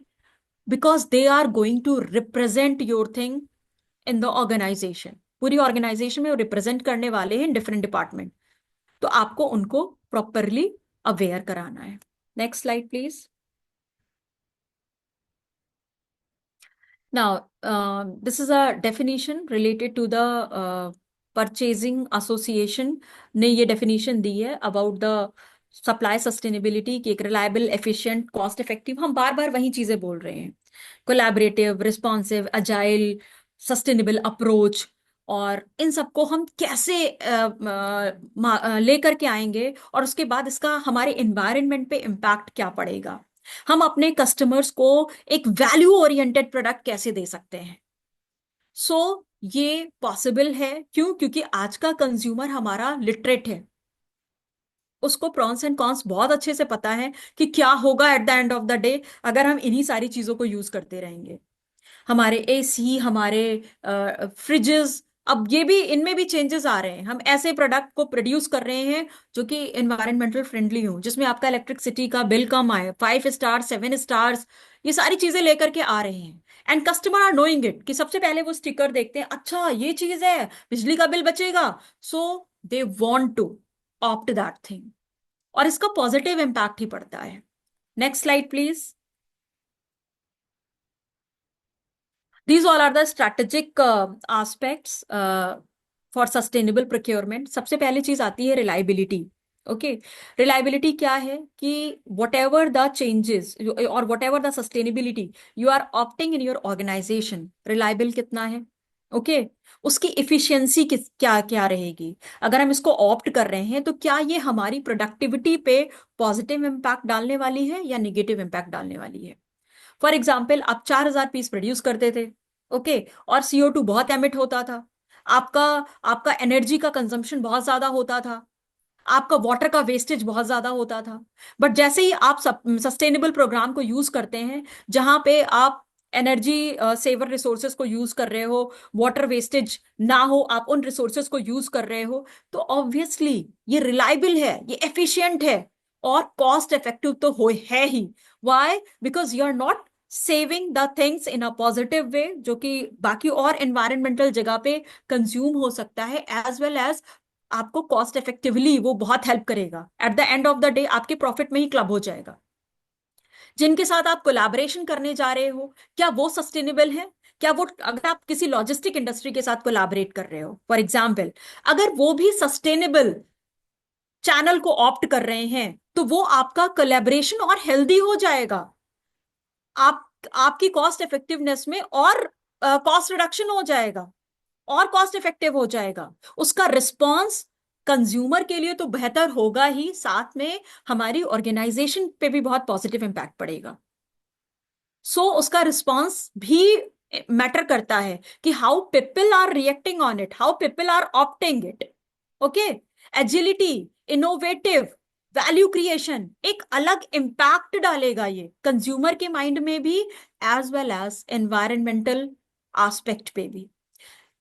because they are going to represent your thing in the organisation. पूरी ऑर्गेनाइजेशन में वो रिप्रेजेंट करने वाले हैं डिफरेंट डिपार्टमेंट। तो आपको उनको प्रॉपरली अवेयर कराना है। Next slide please. Now, this is a definition related to the purchasing association ने ये definition दी है about the supply sustainability की, एक reliable, efficient, cost effective। हम बार बार वही चीजें बोल रहे हैं, collaborative, responsive, agile, sustainable approach। और इन सबको हम कैसे लेकर के आएंगे, और उसके बाद इसका हमारे environment पे impact क्या पड़ेगा, हम अपने कस्टमर्स को एक वैल्यू ओरिएंटेड प्रोडक्ट कैसे दे सकते हैं। सो ये पॉसिबल है, क्यों? क्योंकि आज का कंज्यूमर हमारा लिटरेट है, उसको प्रॉन्स एंड कॉन्स बहुत अच्छे से पता है कि क्या होगा eight the end of the day अगर हम इन्हीं सारी चीजों को यूज करते रहेंगे। हमारे एसी, हमारे फ्रिजेस, अब ये भी, इनमें भी चेंजेस आ रहे हैं। हम ऐसे प्रोडक्ट को प्रोड्यूस कर रहे हैं जो कि एनवायरमेंटल फ्रेंडली हो, जिसमें आपका इलेक्ट्रिसिटी का बिल कम आए, 5 स्टार 7 स्टार्स, ये सारी चीजें लेकर के आ रहे हैं। End customer are knowing it, कि सबसे पहले वो स्टिकर देखते हैं, अच्छा ये चीज है, बिजली का बिल बचेगा, so they want to opt that thing, और इसका पॉजिटिव इम्पैक्ट ही पड़ता है। Next slide please. These all are the strategic aspects for sustainable procurement। सबसे पहली चीज आती है रिलायबिलिटी। ओके, रिलायबिलिटी क्या है कि वट एवर द चेंजेस और whatever the sustainability you are opting in your organisation, reliable कितना है, ओके, उसकी इफिशियंसी किस क्या क्या रहेगी। अगर हम इसको ऑप्ट कर रहे हैं तो क्या ये हमारी प्रोडक्टिविटी पे पॉजिटिव इम्पैक्ट डालने वाली है या निगेटिव इम्पैक्ट डालने वाली है। फॉर एग्जाम्पल, आप 4,000 पीस प्रोड्यूस करते थे, ओके, और CO2 बहुत एमिट होता था, आपका आपका एनर्जी का कंजम्पशन बहुत ज्यादा होता था, आपका वाटर का वेस्टेज बहुत ज्यादा होता था। बट जैसे ही आप सस्टेनेबल प्रोग्राम को यूज करते हैं, जहां पे आप एनर्जी सेवर रिसोर्सेज को यूज कर रहे हो, वाटर वेस्टेज ना हो, आप उन रिसोर्सेज को यूज कर रहे हो, तो ऑब्वियसली ये रिलायबल है, ये एफिशिएंट है, और कॉस्ट इफेक्टिव तो हो है ही। Why? Because you are not saving the things in a positive way, जो कि बाकी और एनवायरमेंटल जगह पे कंज्यूम हो सकता है, एज वेल एज आपको कॉस्ट इफेक्टिवली वो बहुत हेल्प करेगा। Eight the end of the day आपके प्रॉफिट में ही क्लब हो जाएगा। जिनके साथ आप कोलैबोरेशन करने जा रहे हो, क्या वो सस्टेनेबल है? क्या वो, अगर आप किसी लॉजिस्टिक इंडस्ट्री के साथ कोलैबोरेट कर रहे हो फॉर एग्जाम्पल, अगर वो भी सस्टेनेबल चैनल को ऑप्ट कर रहे हैं, तो वो आपका कोलैबोरेशन और हेल्दी हो जाएगा, आप आपकी कॉस्ट इफेक्टिवनेस में और कॉस्ट रिडक्शन हो जाएगा, और कॉस्ट इफेक्टिव हो जाएगा। उसका रिस्पॉन्स कंज्यूमर के लिए तो बेहतर होगा ही, साथ में हमारी ऑर्गेनाइजेशन पे भी बहुत पॉजिटिव इम्पैक्ट पड़ेगा। उसका रिस्पॉन्स भी मैटर करता है कि how people are reacting on it, how people are opting it. Okay, agility, innovative, value creation, एक अलग इम्पैक्ट डालेगा ये कंज्यूमर के माइंड में भी, as well as environmental aspect पे भी।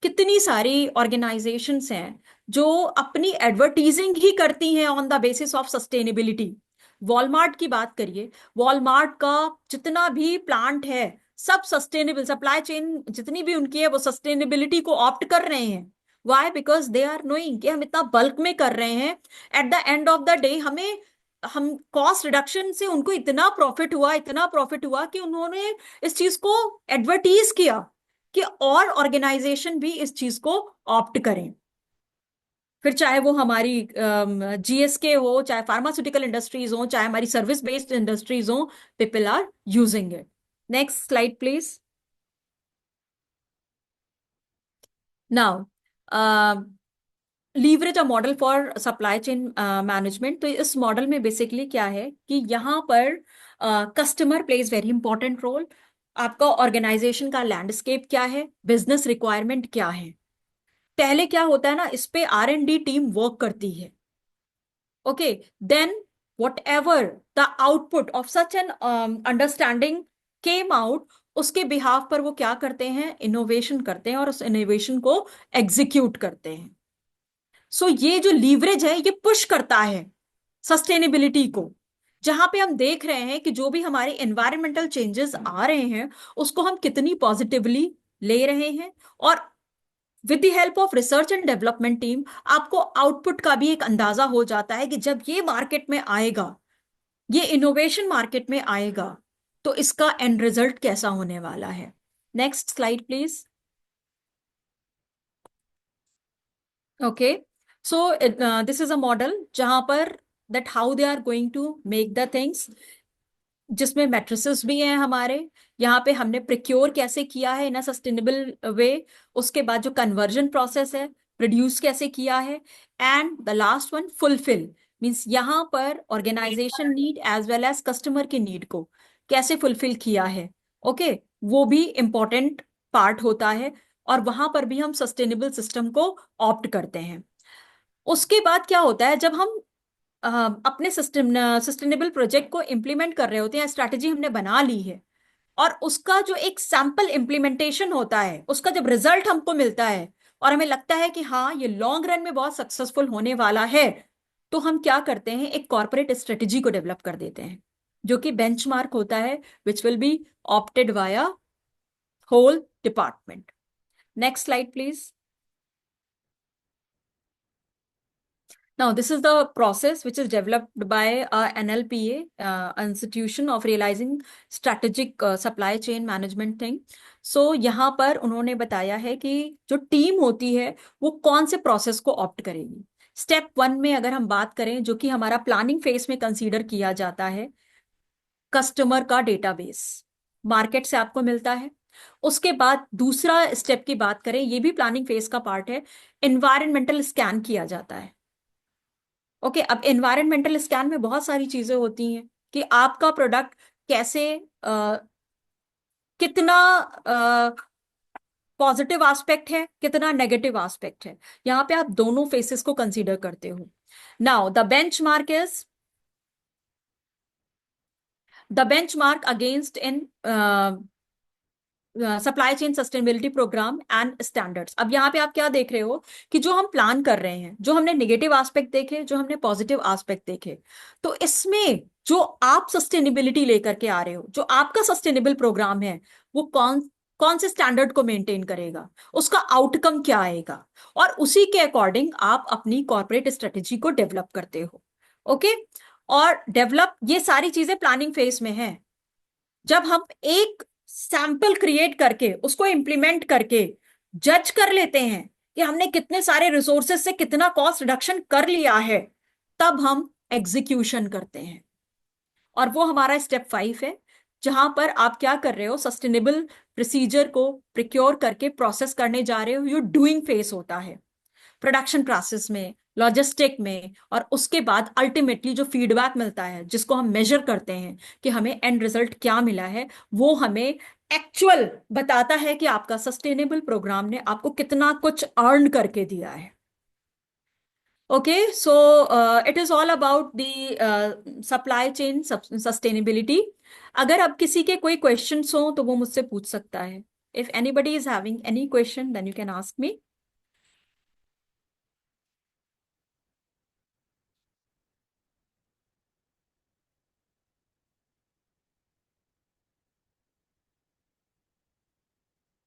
कितनी सारी ऑर्गेनाइजेशंस हैं जो अपनी एडवर्टीजिंग ही करती हैं on the basis of sustainability. Walmart की बात करिए, वॉलमार्ट का जितना भी प्लांट है सब सस्टेनेबल, सप्लाई चेन जितनी भी उनकी है वो सस्टेनेबिलिटी को ऑप्ट कर रहे हैं। Why? Because they are knowing कि हम इतना बल्क में कर रहे हैं, at the end of the day हमें, हम कॉस्ट रिडक्शन से उनको इतना प्रॉफिट हुआ, इतना प्रॉफिट हुआ कि उन्होंने इस चीज को एडवर्टीज किया कि और ऑर्गेनाइजेशन भी इस चीज को ऑप्ट करें। फिर चाहे वो हमारी जीएसके हो, चाहे फार्मास्यूटिकल इंडस्ट्रीज हो, चाहे हमारी सर्विस बेस्ड इंडस्ट्रीज हो, people are using it. Next slide please. Now, leverage a model for supply chain management. तो इस मॉडल में बेसिकली क्या है कि यहाँ पर customer plays very important role. आपका ऑर्गेनाइजेशन का लैंडस्केप क्या है, बिजनेस रिक्वायरमेंट क्या है। पहले क्या होता है ना, इस पे R&D टीम वर्क करती है। Okay, then whatever the output of such an understanding came out, उसके बिहाफ पर वो क्या करते हैं, इनोवेशन करते हैं और उस इनोवेशन को एग्जीक्यूट करते हैं। सो ये जो लीवरेज है ये पुश करता है सस्टेनेबिलिटी को। जहां पे हम देख रहे हैं कि जो भी हमारे एनवायरमेंटल चेंजेस आ रहे हैं उसको हम कितनी पॉजिटिवली ले रहे हैं। और with the help of research and development team आपको आउटपुट का भी एक अंदाजा हो जाता है कि जब ये मार्केट में आएगा, ये इनोवेशन मार्केट में आएगा, तो इसका एंड रिजल्ट कैसा होने वाला है। Next slide please. Okay, so this is a model जहां पर that how they are going to make the things, जिसमें मैट्रिसेस भी हैं हमारे। यहाँ पे हमने प्रिक्योर कैसे किया है इन अ सस्टेनेबल वे, उसके बाद जो कन्वर्जन प्रोसेस है, प्रोड्यूस कैसे किया है, and the last one fulfil, means यहाँ पर organisation need as well as customer के नीड को कैसे फुलफिल किया है। ओके, वो भी इंपॉर्टेंट पार्ट होता है और वहां पर भी हम सस्टेनेबल सिस्टम को ऑप्ट करते हैं। उसके बाद क्या होता है, जब हम अ, अपने सिस्टम सस्टेनेबल प्रोजेक्ट को इम्प्लीमेंट कर रहे होते हैं, स्ट्रैटेजी हमने बना ली है, और उसका जो एक सैंपल इम्प्लीमेंटेशन होता है, उसका जब रिजल्ट हमको मिलता है और हमें लगता है कि हाँ ये लॉन्ग रन में बहुत सक्सेसफुल होने वाला है, तो हम क्या करते हैं, एक कॉर्पोरेट स्ट्रेटेजी को डेवलप कर देते हैं जो कि बेंचमार्क होता है, which will be opted via whole department. Next slide please. Now, this is the process which is developed by NLPA, Institution of Realizing Strategic Supply Chain Management thing. So, यहाँ पर उन्होंने बताया है कि जो टीम होती है वो कौन से प्रोसेस को ऑप्ट करेगी। स्टेप 1 में अगर हम बात करें, जो कि हमारा प्लानिंग फेज में कंसीडर किया जाता है, कस्टमर का डेटाबेस मार्केट से आपको मिलता है। उसके बाद दूसरा स्टेप की बात करें, ये भी प्लानिंग फेज का पार्ट है, एनवायरमेंटल स्कैन किया जाता है। ओके, अब एनवायरमेंटल स्कैन में बहुत सारी चीजें होती हैं कि आपका प्रोडक्ट कैसे, कितना पॉजिटिव एस्पेक्ट है, कितना नेगेटिव एस्पेक्ट है। यहाँ पे आप दोनों फेसेस को कंसीडर करते हो। Now the benchmark against in supply chain sustainability programme and standards. अब यहाँ पे आप क्या देख रहे हो कि जो हम प्लान कर रहे हैं, जो हमने नेगेटिव एस्पेक्ट देखे, जो हमने पॉजिटिव एस्पेक्ट देखे, तो इसमें जो आप सस्टेनेबिलिटी लेकर के आ रहे हो, जो आपका सस्टेनेबल प्रोग्राम है, वो कौन कौन से स्टैंडर्ड को मेंटेन करेगा, उसका आउटकम क्या आएगा, और उसी के अकॉर्डिंग आप अपनी कॉर्पोरेट स्ट्रेटेजी को डेवलप करते हो। ओके, और डेवलप ये सारी चीजें प्लानिंग फेज में है। जब हम एक सैंपल क्रिएट करके उसको इंप्लीमेंट करके जज कर लेते हैं कि हमने कितने सारे रिसोर्सेज से कितना कॉस्ट रिडक्शन कर लिया है, तब हम एग्जीक्यूशन करते हैं। और वो हमारा स्टेप 5 है, जहां पर आप क्या कर रहे हो, सस्टेनेबल प्रोसीजर को प्रिक्योर करके प्रोसेस करने जा रहे हो। ये डूइंग फेस होता है प्रोडक्शन प्रोसेस में, लॉजिस्टिक में, और उसके बाद अल्टीमेटली जो फीडबैक मिलता है, जिसको हम मेजर करते हैं कि हमें एंड रिजल्ट क्या मिला है, वो हमें एक्चुअल बताता है कि आपका सस्टेनेबल प्रोग्राम ने आपको कितना कुछ अर्न करके दिया है। Okay, so it is all about the supply chain sustainability. अगर अब किसी के कोई क्वेश्चंस हो तो वो मुझसे पूछ सकता है. If anybody is having any question, then you can ask me.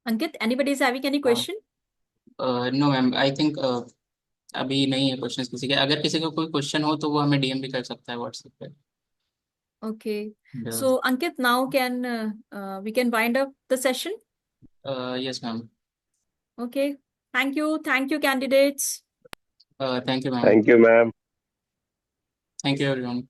Ankit, anybody is having any question? No ma'am, I think अभी नहीं है क्वेश्चंस किसी के। अगर किसी को कोई क्वेश्चन हो तो वो हमें डीएम भी कर सकता है व्हाट्सएप पे। Okay. So Ankit, now can we can wind up the session? Yes ma'am. Okay. Thank you, candidates. Thank you ma'am. Thank you, ma'am. Thank you everyone.